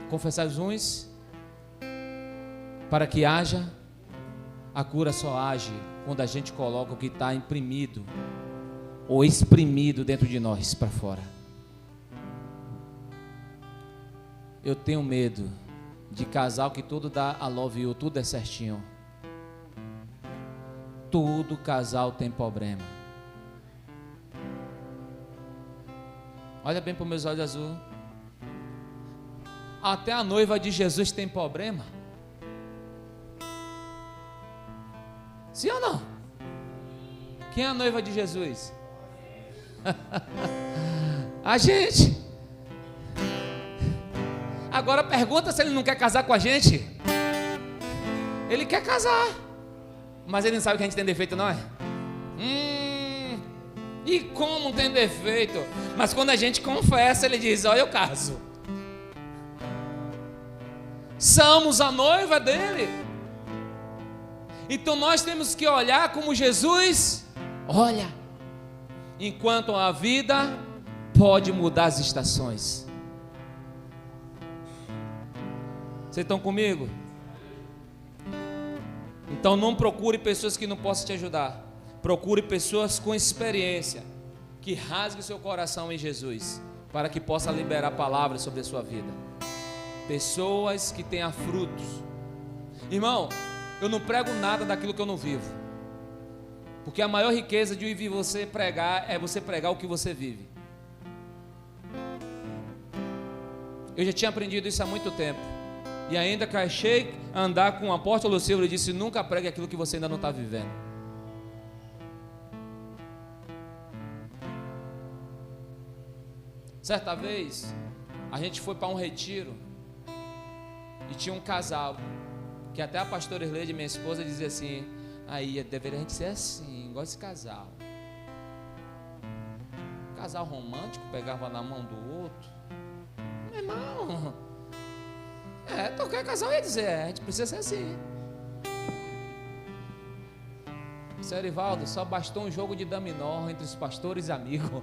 confessai uns, para que haja. A cura só age quando a gente coloca o que está imprimido ou exprimido dentro de nós para fora. Eu tenho medo de casal que tudo dá a love you, tudo é certinho. Todo casal tem problema. Olha bem para os meus olhos azuis. Até a noiva de Jesus tem problema. Sim ou não? Quem é a noiva de Jesus? A gente. Agora pergunta se ele não quer casar com a gente. Ele quer casar, mas ele não sabe que a gente tem defeito, não é? E como tem defeito? Mas quando a gente confessa, ele diz: olha, eu caso. Somos a noiva dele. Então nós temos que olhar como Jesus olha. Enquanto a vida pode mudar as estações. Vocês estão comigo? Então não procure pessoas que não possam te ajudar. Procure pessoas com experiência, que rasguem seu coração em Jesus, para que possa liberar palavras sobre a sua vida. Pessoas que tenham frutos. Irmão, eu não prego nada daquilo que eu não vivo. Porque a maior riqueza de ouvir você pregar é você pregar o que você vive. Eu já tinha aprendido isso há muito tempo. E ainda que achei andar com o apóstolo Silvio, ele disse: nunca pregue aquilo que você ainda não está vivendo. Certa vez, a gente foi para um retiro e tinha um casal, que até a pastora Irleide, minha esposa, dizia assim: aí deveria a gente ser assim, igual esse casal. Casal romântico, pegava na mão do outro. Meu irmão, qualquer casal ia dizer: a gente precisa ser assim. Seu Erivaldo, só bastou um jogo de dominó entre os pastores e amigos.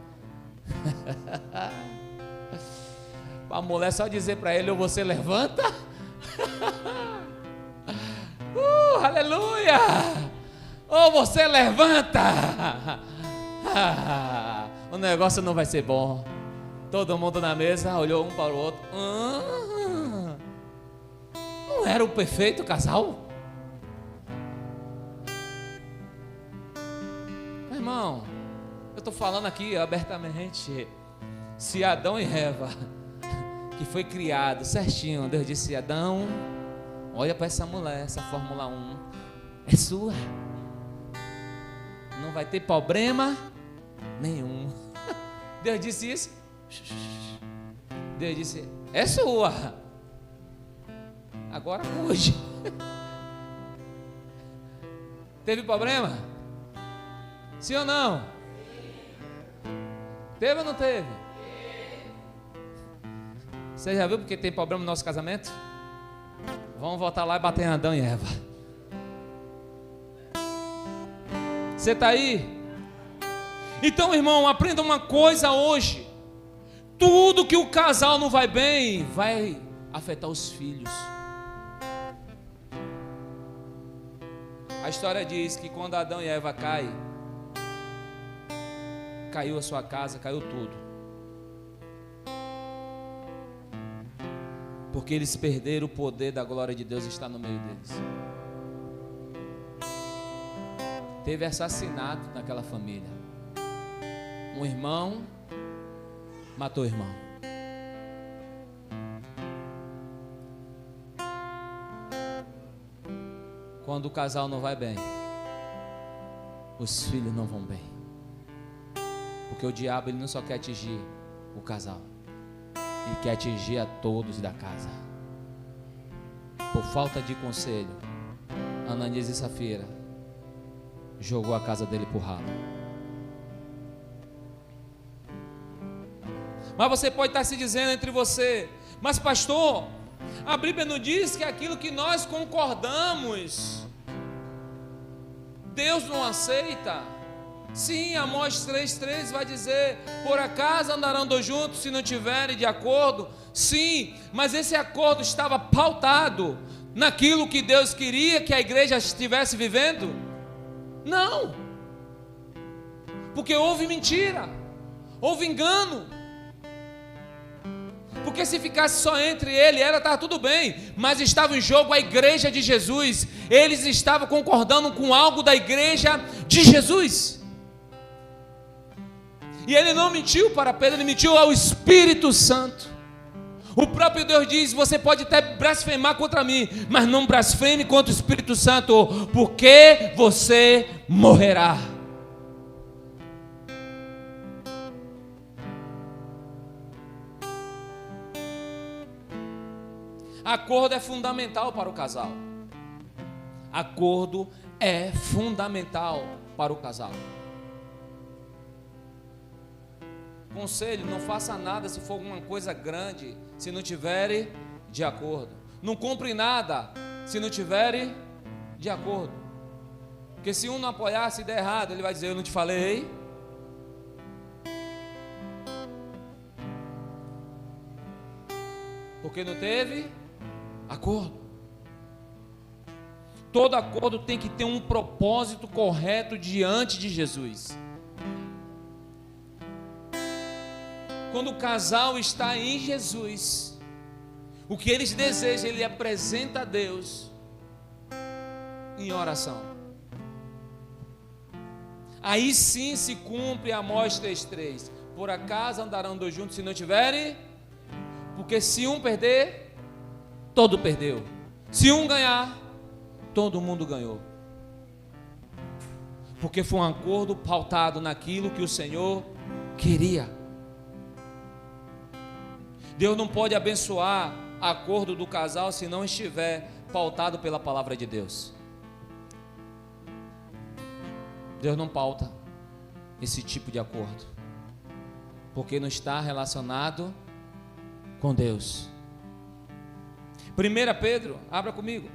A mulher só dizer para ele: ou você levanta, aleluia, ou você levanta. O negócio não vai ser bom. Todo mundo na mesa olhou um para o outro. Não era o perfeito casal? Meu irmão, eu estou falando aqui abertamente. Se Adão e Eva, que foi criado certinho, Deus disse: Adão, olha para essa mulher, essa Fórmula 1 é sua, não vai ter problema nenhum. Deus disse isso. Deus disse: é sua, agora hoje. Teve problema? Sim ou não? Teve ou não teve? Você já viu porque tem problema no nosso casamento? Vamos voltar lá e bater em Adão e Eva. Você está aí? Então, irmão, aprenda uma coisa hoje. Tudo que o casal não vai bem, vai afetar os filhos. A história diz que quando Adão e Eva caem, caiu a sua casa, caiu tudo. Porque eles perderam o poder da glória de Deus estar no meio deles. Teve assassinato naquela família. Um irmão matou o irmão. quando o casal não vai bem, os filhos não vão bem. Porque o diabo, ele não só quer atingir o casal, ele quer atingir a todos da casa. Por falta de conselho, Ananias e Safira jogou a casa dele por ralo. Mas você pode estar se dizendo entre você: mas pastor, a Bíblia não diz que aquilo que nós concordamos, Deus não aceita. Sim, Amós 3,3 vai dizer: por acaso andarão dois juntos se não tiverem de acordo? Sim, mas esse acordo estava pautado naquilo que Deus queria que a igreja estivesse vivendo? Não, porque houve mentira, houve engano. Porque se ficasse só entre ele e ela, estava tudo bem, mas estava em jogo a igreja de Jesus. Eles estavam concordando com algo da igreja de Jesus. E ele não mentiu para Pedro, ele mentiu ao Espírito Santo. O próprio Deus diz: você pode até blasfemar contra mim, mas não blasfeme contra o Espírito Santo, porque você morrerá. Acordo é fundamental para o casal. Acordo é fundamental para o casal. Conselho: não faça nada se for alguma coisa grande, se não tiver de acordo. Não compre nada se não tiver de acordo. Porque se um não apoiar, se der errado, ele vai dizer: eu não te falei. Porque não teve acordo. Todo acordo tem que ter um propósito correto diante de Jesus. Quando o casal está em Jesus, o que eles desejam, ele apresenta a Deus em oração. Aí sim se cumpre Amós 3,3: por acaso andarão dois juntos se não tiverem? Porque se um perder, todo perdeu. Se um ganhar, todo mundo ganhou. Porque foi um acordo pautado naquilo que o Senhor queria. Deus não pode abençoar acordo do casal se não estiver pautado pela palavra de Deus. Deus não pauta esse tipo de acordo, porque não está relacionado com Deus. 1 Pedro, abra comigo.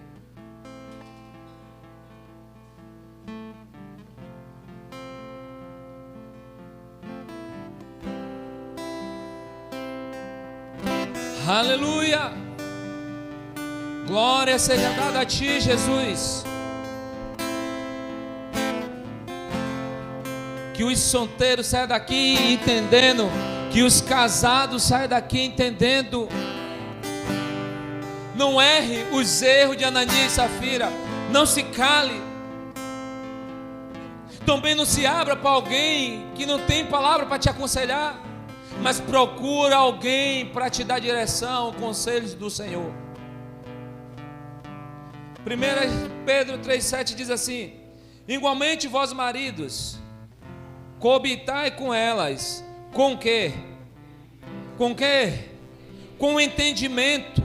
Aleluia! Glória seja dada a ti, Jesus. Que os solteiros saiam daqui entendendo, que os casados saiam daqui entendendo. Não erre os erros de Ananias e Safira. Não se cale. Também não se abra para alguém que não tem palavra para te aconselhar, mas procura alguém para te dar direção, conselhos do Senhor. 1 Pedro 3,7 diz assim: igualmente vós maridos, coabitai com elas. Com quê? Com quê? Com entendimento,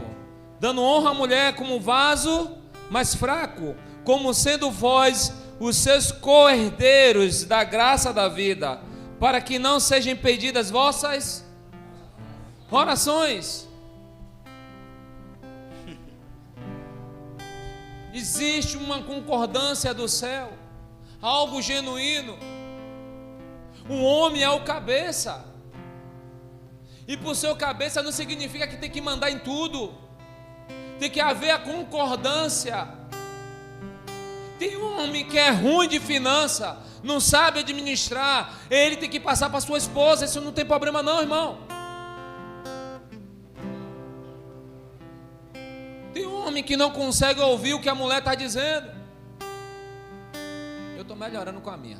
dando honra à mulher como vaso mais fraco, como sendo vós os seus co-herdeiros da graça da vida, para que não sejam impedidas vossas orações. Existe uma concordância do céu, algo genuíno. O homem é o cabeça, e por ser o cabeça não significa que tem que mandar em tudo. Tem que haver a concordância. Tem um homem que é ruim de finança, não sabe administrar, ele tem que passar para sua esposa. Isso não tem problema não, irmão. Tem um homem que não consegue ouvir o que a mulher está dizendo. Eu estou melhorando com a minha.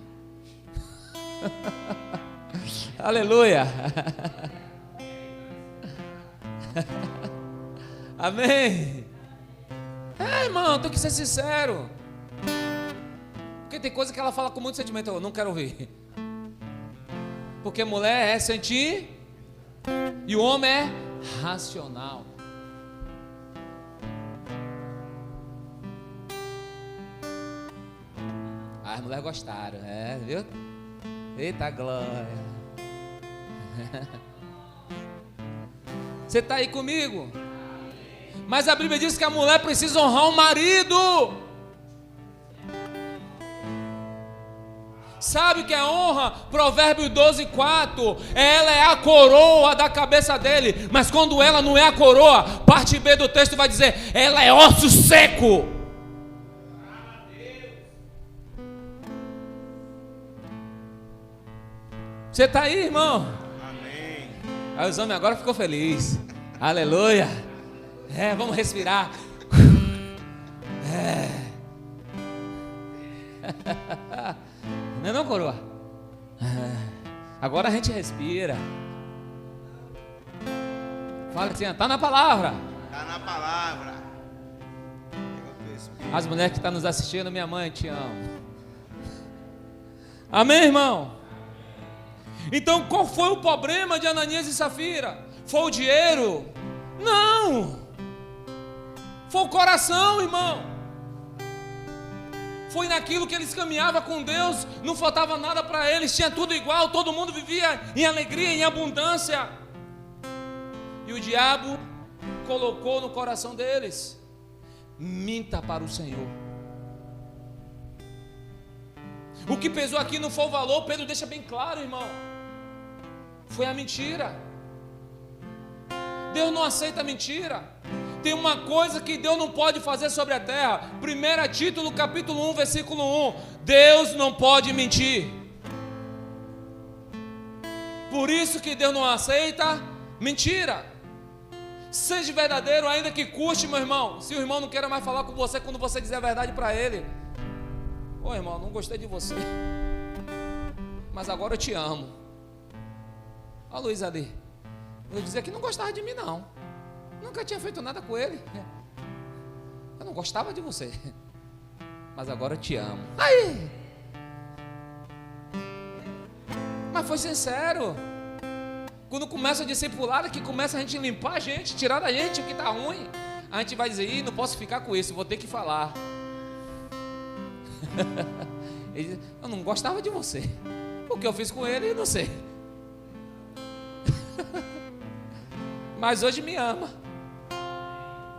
Aleluia. Amém. Irmão, tem que ser sincero. tem coisa que ela fala com muito sentimento. Eu não quero ouvir. Porque mulher é sentir e o homem é racional. As mulheres gostaram, viu? Eita glória. Você está aí comigo? Mas a Bíblia diz que a mulher precisa honrar o marido. Sabe o que é honra? Provérbios 12:4. Ela é a coroa da cabeça dele. Mas quando ela não é a coroa, parte B do texto vai dizer: ela é osso seco. Você está aí, irmão? Amém. Aí os homens agora ficou feliz. Aleluia. Vamos respirar. Não é não, coroa? Agora a gente respira. Fala assim, tá na palavra. Tá na palavra. As mulheres que estão nos assistindo, minha mãe, te amo. Amém, irmão? Então qual foi o problema de Ananias e Safira? Foi o dinheiro? Não. Foi o coração, irmão. Foi naquilo que eles caminhavam com Deus. Não faltava nada para eles. Tinha tudo igual. Todo mundo vivia em alegria, em abundância. E o diabo colocou no coração deles: minta para o Senhor. O que pesou aqui não foi o valor. Pedro deixa bem claro, irmão. Foi a mentira. Deus não aceita mentira. Tem uma coisa que Deus não pode fazer sobre a terra. 1 Título, capítulo 1, versículo 1. Deus não pode mentir. Por isso que Deus não aceita mentira. Seja verdadeiro, ainda que custe, meu irmão. Se o irmão não quer mais falar com você quando você dizer a verdade para ele: ô irmão, não gostei de você, mas agora eu te amo. Ó Luiz ali, eu dizia que não gostava de mim não. Nunca tinha feito nada com ele. Eu não gostava de você, mas agora eu te amo. Aí, mas foi sincero. Quando começa a discipulada, que começa a gente limpar a gente, tirar da gente o que está ruim, a gente vai dizer: ih, não posso ficar com isso, vou ter que falar. Ele diz: eu não gostava de você. O que eu fiz com ele, eu não sei. Mas hoje me ama.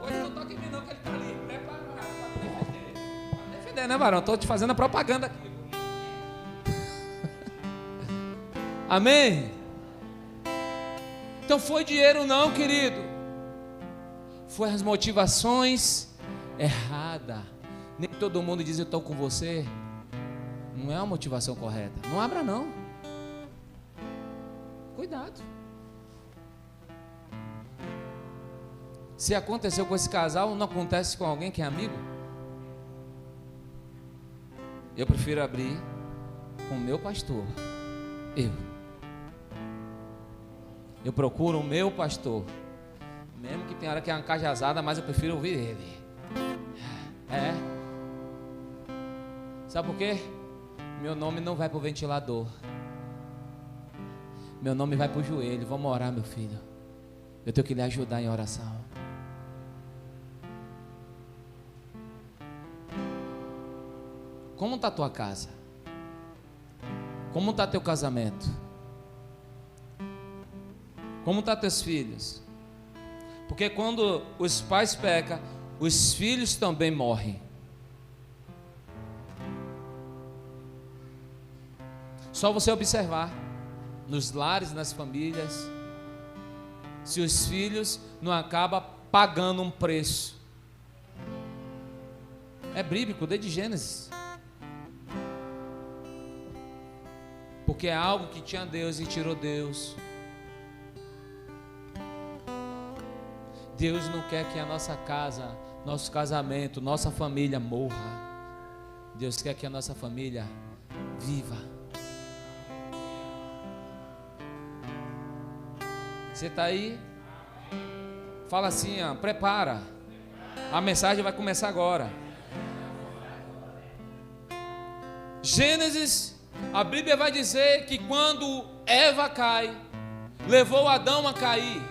Hoje não toca em mim não, que ele está ali preparado para me defender. Para defender, né, varão? Estou te fazendo a propaganda aqui. Amém? Então foi dinheiro não, querido. Foi as motivações erradas. Nem todo mundo diz: eu estou com você. Não é a motivação correta. Não abra não. Cuidado. Se aconteceu com esse casal, não acontece com alguém que é amigo? Eu prefiro abrir com o meu pastor. Eu procuro o meu pastor. Mesmo que tenha hora que é uma cajazada, mas eu prefiro ouvir ele. Sabe por quê? Meu nome não vai para o ventilador. Meu nome vai para o joelho. Vamos orar, meu filho. Eu tenho que lhe ajudar em oração. Como está a tua casa? Como está teu casamento? Como estão teus filhos? Porque quando os pais pecam, os filhos também morrem. Só você observar nos lares, nas famílias, se os filhos não acabam pagando um preço. É bíblico, desde Gênesis. Porque é algo que tinha Deus e tirou Deus. Deus não quer que a nossa casa, nosso casamento, nossa família morra. Deus quer que a nossa família viva. Você está aí? Fala assim, ó, prepara. A mensagem vai começar agora. Gênesis, a Bíblia vai dizer que quando Eva cai, levou Adão a cair.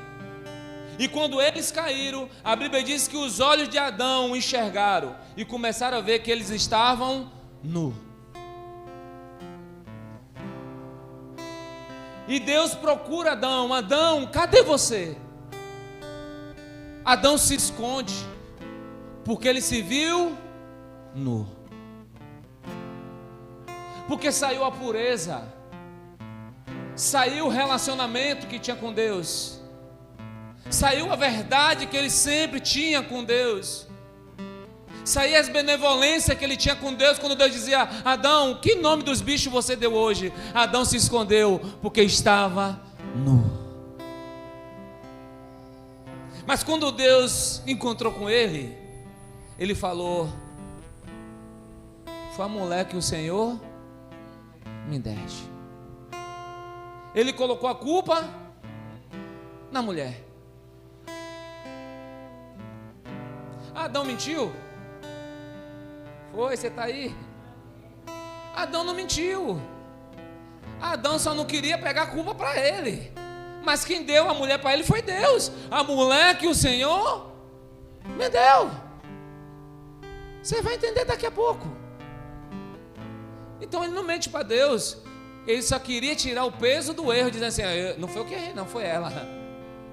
E quando eles caíram, a Bíblia diz que os olhos de Adão enxergaram e começaram a ver que eles estavam nus. E Deus procura Adão: Adão, cadê você? Adão se esconde, porque ele se viu nu. Porque saiu a pureza, saiu o relacionamento que tinha com Deus, saiu a verdade que ele sempre tinha com Deus, saiu as benevolências que ele tinha com Deus. Quando Deus dizia: Adão, que nome dos bichos você deu hoje? Adão se escondeu porque estava nu. Mas quando Deus encontrou com ele, ele falou: foi a mulher que o Senhor me deste. Ele colocou a culpa na mulher. Adão mentiu? Foi, você está aí? Adão não mentiu. Adão só não queria pegar a culpa para ele. Mas quem deu a mulher para ele foi Deus. A mulher que o Senhor me deu. Você vai entender daqui a pouco. Então ele não mente para Deus. Ele só queria tirar o peso do erro, dizendo assim: não foi eu que errei, não, foi ela.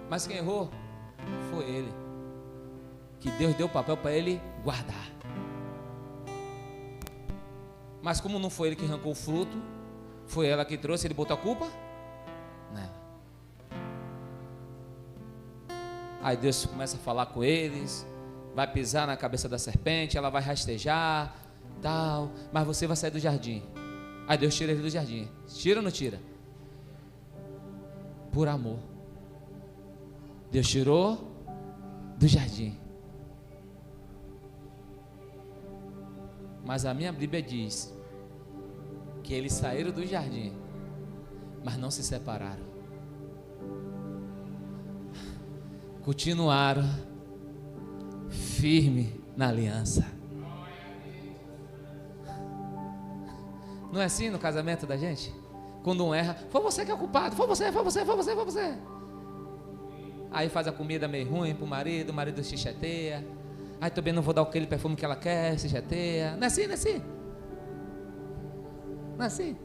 Mas quem errou foi ele. Que Deus deu o papel para ele guardar. Mas como não foi ele que arrancou o fruto, foi ela que trouxe, ele botou a culpa nela. Aí Deus começa a falar com eles, vai pisar na cabeça da serpente, ela vai rastejar, tal, mas você vai sair do jardim. Aí Deus tira ele do jardim. Tira ou não tira? Por amor. Deus tirou do jardim. Mas a minha Bíblia diz que eles saíram do jardim, mas não se separaram. Continuaram firme na aliança. Não é assim no casamento da gente? Quando um erra, foi você que é o culpado, foi você. Aí faz a comida meio ruim pro marido, o marido se chateia. Aí também não vou dar aquele perfume que ela quer, se chateia. Não é assim, não é assim? Não é assim?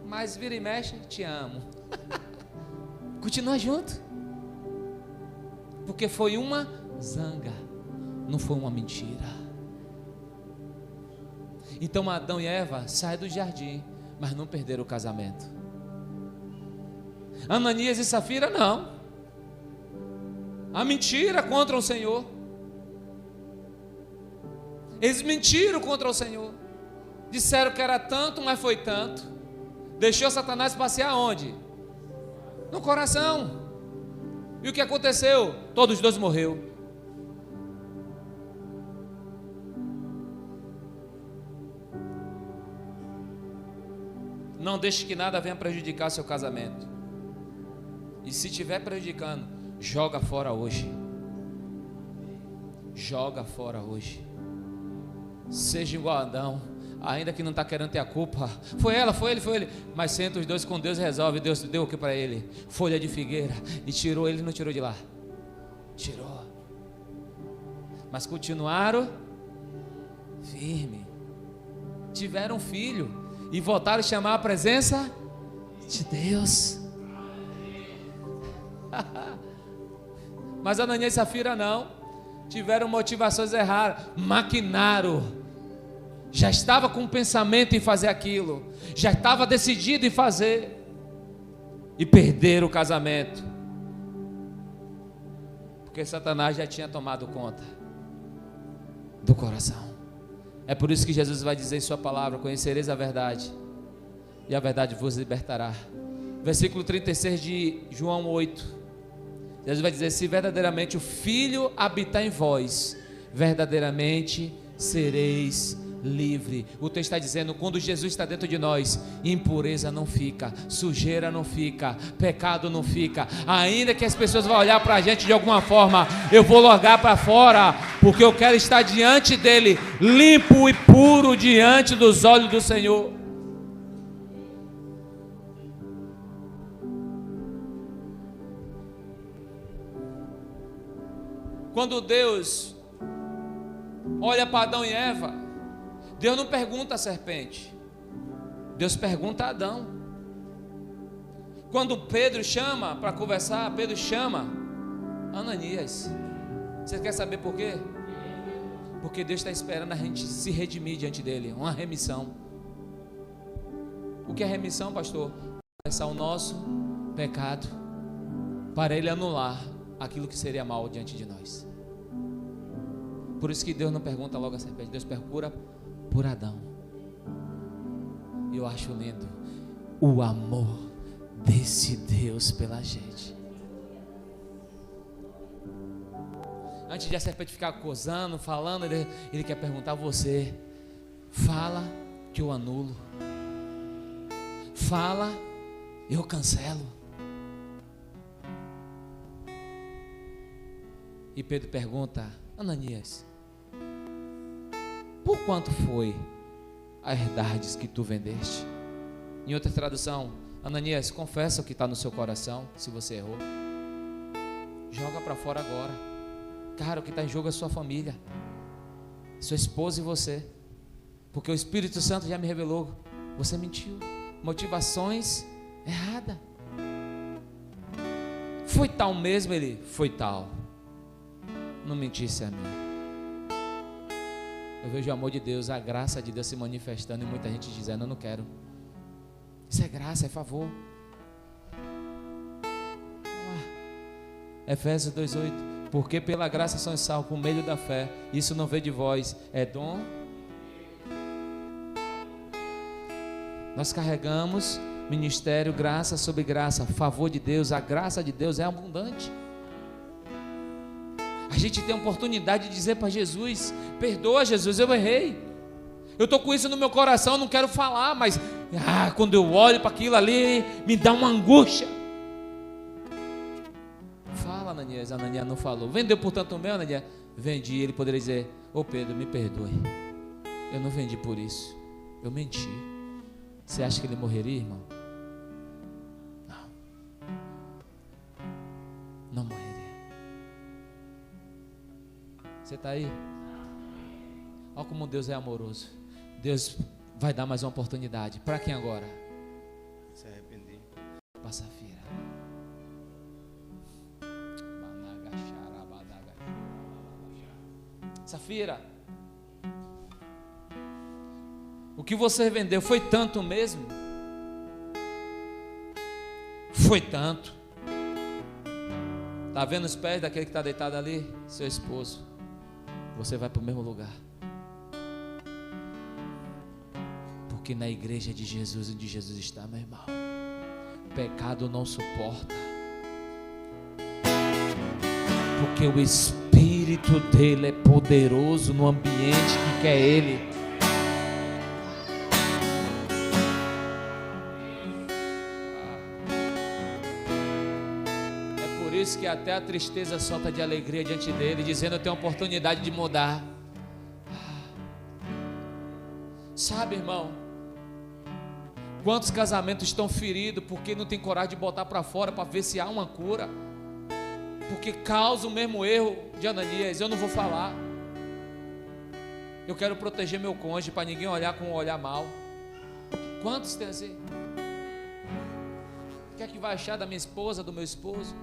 Mas vira e mexe, te amo. Continua junto. Porque foi uma zanga, não foi uma mentira. Então Adão e Eva saem do jardim, mas não perderam o casamento. Ananias e Safira não. A mentira contra o Senhor. Eles mentiram contra o Senhor. Disseram que era tanto, mas foi tanto. Deixou Satanás passear onde? No coração. E o que aconteceu? Todos os dois morreram. Não deixe que nada venha prejudicar seu casamento. E se estiver prejudicando, joga fora hoje. Joga fora hoje. Seja igual a Adão, ainda que não está querendo ter a culpa. Foi ela, foi ele. Mas senta os dois com Deus e resolve. Deus deu o que para ele? Folha de figueira. E tirou ele, não tirou de lá? Tirou. Mas continuaram firme. Tiveram um filho. E voltaram a chamar a presença de Deus. Mas Ananias e Safira não. Tiveram motivações erradas. Maquinaram. Já estava com um pensamento em fazer aquilo. Já estava decidido em fazer. E perderam o casamento. Porque Satanás já tinha tomado conta do coração. É por isso que Jesus vai dizer em sua palavra: conhecereis a verdade, e a verdade vos libertará. Versículo 36 de João 8. Jesus vai dizer: se verdadeiramente o Filho habitar em vós, verdadeiramente sereis livre. O texto está dizendo, quando Jesus está dentro de nós, impureza não fica, sujeira não fica, pecado não fica. Ainda que as pessoas vão olhar para a gente de alguma forma, eu vou largar para fora, porque eu quero estar diante dele, limpo e puro diante dos olhos do Senhor. Quando Deus olha para Adão e Eva, Deus não pergunta à serpente, Deus pergunta a Adão. Quando Pedro chama para conversar, Pedro chama Ananias. Você quer saber por quê? Porque Deus está esperando a gente se redimir diante dele, uma remissão. O que é remissão, pastor? Confessar o nosso pecado, para ele anular aquilo que seria mal diante de nós. Por isso que Deus não pergunta logo a serpente, Deus procura por Adão. E eu acho lindo o amor desse Deus pela gente. Antes de a serpente ficar acusando, falando, ele quer perguntar a você. Fala que eu anulo. Fala, eu cancelo. E Pedro pergunta, Ananias, por quanto foi a herdades que tu vendeste? Em outra tradução, Ananias, confessa o que está no seu coração, se você errou. Joga para fora agora. Cara, o que está em jogo é sua família, sua esposa e você. Porque o Espírito Santo já me revelou, você mentiu, motivações erradas. Foi tal mesmo? Ele, foi tal. Não mentisse a mim. Eu vejo o amor de Deus, a graça de Deus se manifestando e muita gente dizendo, eu não quero. Isso é graça, é favor. Efésios 2:8, porque pela graça sois salvos por meio da fé, isso não veio de vós, é dom. Nós carregamos ministério, graça sobre graça, favor de Deus, a graça de Deus é abundante. A gente tem a oportunidade de dizer para Jesus, perdoa Jesus, eu errei, eu estou com isso no meu coração, não quero falar, mas quando eu olho para aquilo ali, me dá uma angústia. Fala, Ananias. Ananias não falou. Vendeu por tanto mel, Ananias? Vendi. Ele poderia dizer, ô Pedro, me perdoe, eu não vendi por isso, eu menti. Você acha que ele morreria, irmão? Não morreria. Você está aí? Olha como Deus é amoroso. Deus vai dar mais uma oportunidade. Para quem agora? Se arrepender. Para Safira. Safira, o que você vendeu foi tanto mesmo? Foi tanto. Está vendo os pés daquele que está deitado ali? Seu esposo. Você vai para o mesmo lugar. Porque na igreja de Jesus, onde Jesus está, meu irmão, pecado não suporta. Porque o Espírito dele é poderoso no ambiente que quer ele. É por isso que até a tristeza solta de alegria diante dele, dizendo, eu tenho a oportunidade de mudar. Sabe, irmão, quantos casamentos estão feridos porque não tem coragem de botar para fora para ver se há uma cura? Porque causa o mesmo erro de Ananias. Eu não vou falar. Eu quero proteger meu cônjuge para ninguém olhar com um olhar mal. Quantos tem assim? O que é que vai achar da minha esposa, do meu esposo?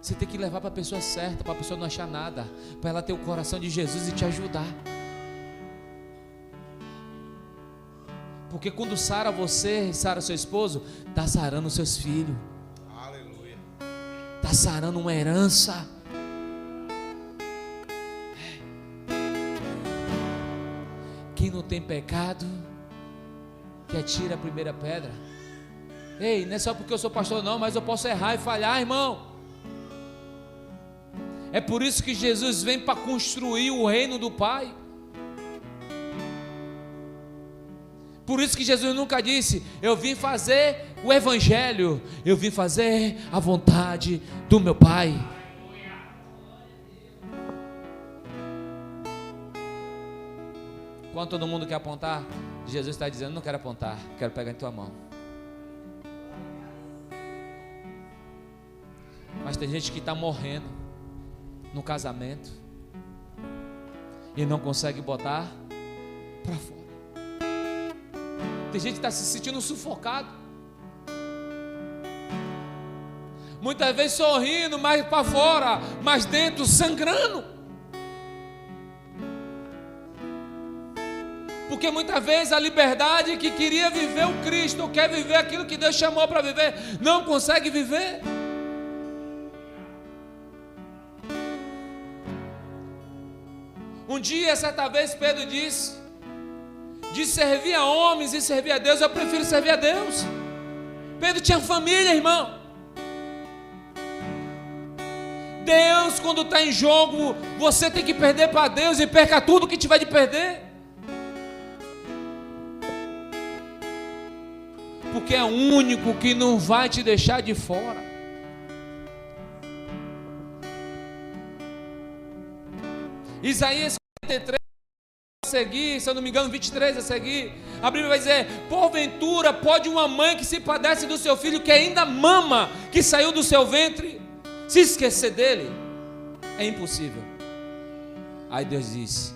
Você tem que levar para a pessoa certa, para a pessoa não achar nada, para ela ter o coração de Jesus e te ajudar. Porque quando sara você e sara seu esposo, está sarando os seus filhos. Está sarando uma herança. Quem não tem pecado, que atira a primeira pedra. Ei, não é só porque eu sou pastor não, mas eu posso errar e falhar, irmão. É por isso que Jesus vem para construir o reino do Pai. Por isso que Jesus nunca disse: eu vim fazer o evangelho, eu vim fazer a vontade do meu Pai. Quando todo mundo quer apontar, Jesus está dizendo: não quero apontar, quero pegar em tua mão. Mas tem gente que está morrendo no casamento e não consegue botar para fora. Tem gente que está se sentindo sufocado, muitas vezes sorrindo, mas para fora, mas dentro sangrando. Porque muitas vezes a liberdade que queria viver o Cristo, ou quer viver aquilo que Deus chamou para viver, não consegue viver. Um dia, certa vez, Pedro disse: de servir a homens e servir a Deus, eu prefiro servir a Deus. Pedro tinha família, irmão. Deus, quando está em jogo, você tem que perder para Deus, e perca tudo que tiver de perder. Porque é o único que não vai te deixar de fora. Isaías 43 a seguir, se eu não me engano 23 a seguir, a Bíblia vai dizer: porventura pode uma mãe que se padece do seu filho, que ainda mama, que saiu do seu ventre, se esquecer dele? É impossível. Aí Deus diz: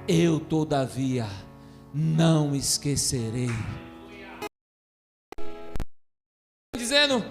eu todavia não esquecerei. Dizendo: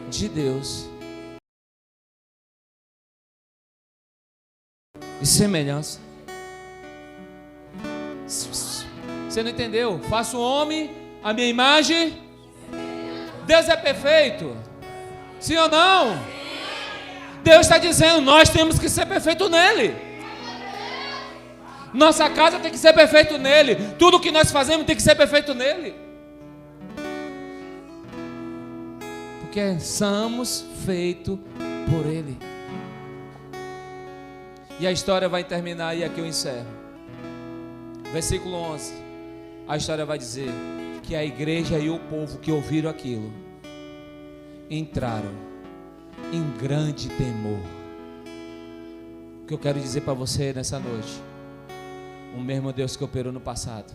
de Deus e semelhança. Você não entendeu? Faço o homem a minha imagem. Deus é perfeito? Sim ou não? Deus está dizendo: nós temos que ser perfeito nele. Nossa casa tem que ser perfeito nele. Tudo que nós fazemos tem que ser perfeito nele. Porque somos feitos por ele. E a história vai terminar, e aqui eu encerro. Versículo 11. A história vai dizer que a igreja e o povo que ouviram aquilo entraram em grande temor. O que eu quero dizer para você nessa noite: o mesmo Deus que operou no passado,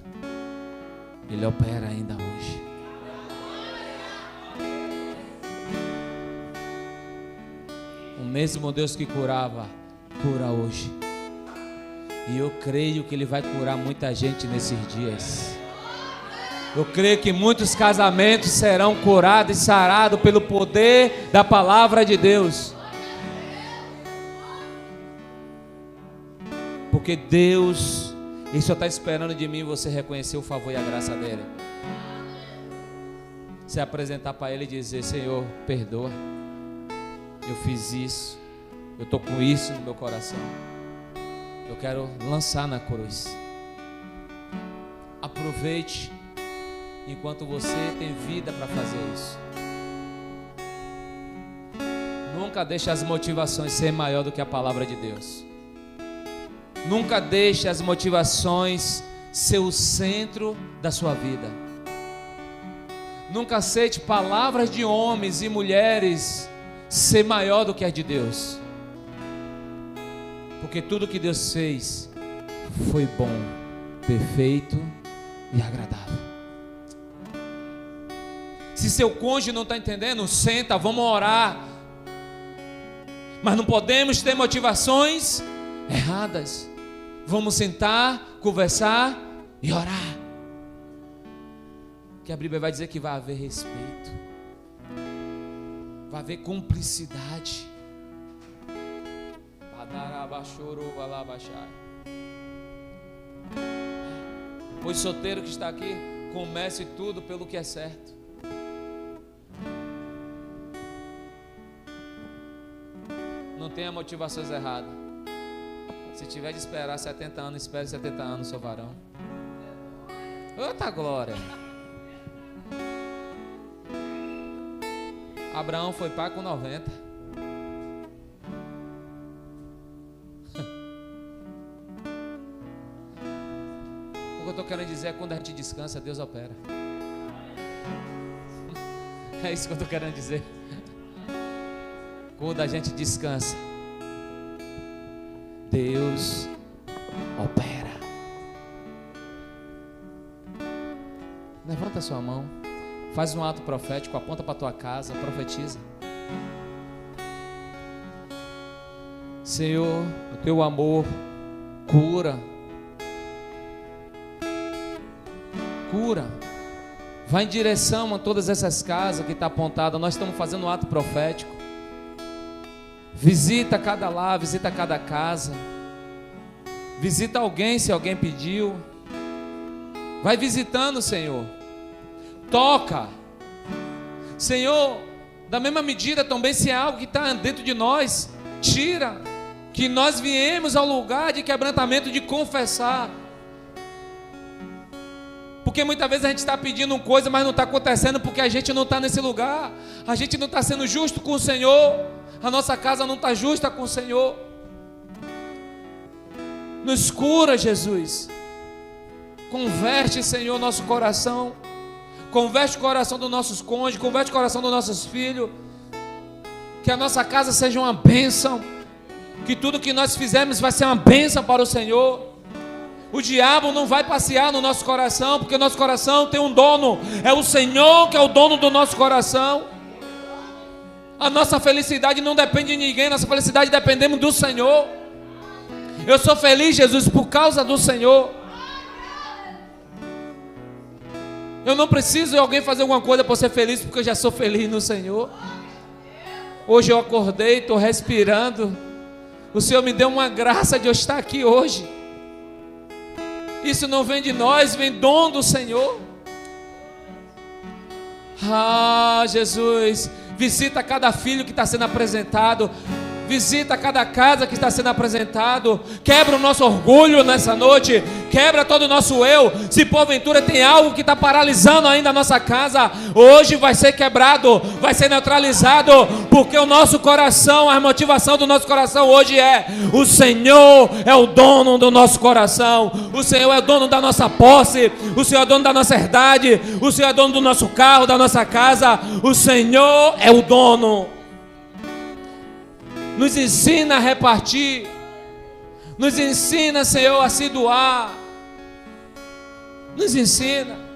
Ele opera ainda hoje. O mesmo Deus que curava, cura hoje. E eu creio que Ele vai curar muita gente nesses dias. Eu creio que muitos casamentos serão curados e sarados pelo poder da palavra de Deus. Porque Deus, Ele só está esperando de mim você reconhecer o favor e a graça dEle. Se apresentar para Ele e dizer: Senhor, perdoa, eu fiz isso, eu estou com isso no meu coração, eu quero lançar na cruz. Aproveite enquanto você tem vida para fazer isso. Nunca deixe as motivações ser maior do que a palavra de Deus. Nunca deixe as motivações ser o centro da sua vida. Nunca aceite palavras de homens e mulheres ser maior do que a de Deus. Porque tudo que Deus fez foi bom, perfeito e agradável. Se seu cônjuge não está entendendo, senta, vamos orar. Mas não podemos ter motivações erradas. Vamos sentar, conversar e orar. Que a Bíblia vai dizer que vai haver respeito, vai haver cumplicidade. O solteiro que está aqui, comece tudo pelo que é certo. Não tenha motivações erradas. Se tiver de esperar 70 anos, espere 70 anos, seu varão. Outra glória. Abraão foi pai com 90. O que eu estou querendo dizer é que quando a gente descansa, Deus opera. É isso que eu estou querendo dizer. Quando a gente descansa, Deus opera. Levanta a sua mão, faz um ato profético, aponta para a tua casa, profetiza. Senhor, o teu amor cura. Cura. Vai em direção a todas essas casas que está apontada. Nós estamos fazendo um ato profético. Visita cada lar, visita cada casa. Visita alguém se alguém pediu. Vai visitando, Senhor. Toca. Senhor, da mesma medida também, se é algo que está dentro de nós, tira. Que nós viemos ao lugar de quebrantamento de confessar. Porque muitas vezes a gente está pedindo uma coisa, mas não está acontecendo porque a gente não está nesse lugar. A gente não está sendo justo com o Senhor. A nossa casa não está justa com o Senhor. Nos cura, Jesus. Converte, Senhor, nosso coração. Converte o coração dos nossos cônjuges. Converte o coração dos nossos filhos. Que a nossa casa seja uma bênção. Que tudo que nós fizermos vai ser uma bênção para o Senhor. O diabo não vai passear no nosso coração, porque o nosso coração tem um dono. É o Senhor que é o dono do nosso coração. A nossa felicidade não depende de ninguém. Nossa felicidade dependemos do Senhor. Eu sou feliz, Jesus, por causa do Senhor. Eu não preciso de alguém fazer alguma coisa para ser feliz, porque eu já sou feliz no Senhor. Hoje eu acordei, estou respirando. O Senhor me deu uma graça de eu estar aqui hoje. Isso não vem de nós, vem dom do Senhor. Ah, Jesus, visita cada filho que está sendo apresentado. Visita cada casa que está sendo apresentado. Quebra o nosso orgulho nessa noite. Quebra todo o nosso eu. Se porventura tem algo que está paralisando ainda a nossa casa, hoje vai ser quebrado, vai ser neutralizado, porque o nosso coração, a motivação do nosso coração hoje é: o Senhor é o dono do nosso coração, o Senhor é o dono da nossa posse, o Senhor é o dono da nossa herdade, o Senhor é o dono do nosso carro, da nossa casa. O Senhor é o dono. Nos ensina a repartir. Nos ensina, Senhor, a se doar. Nos ensina.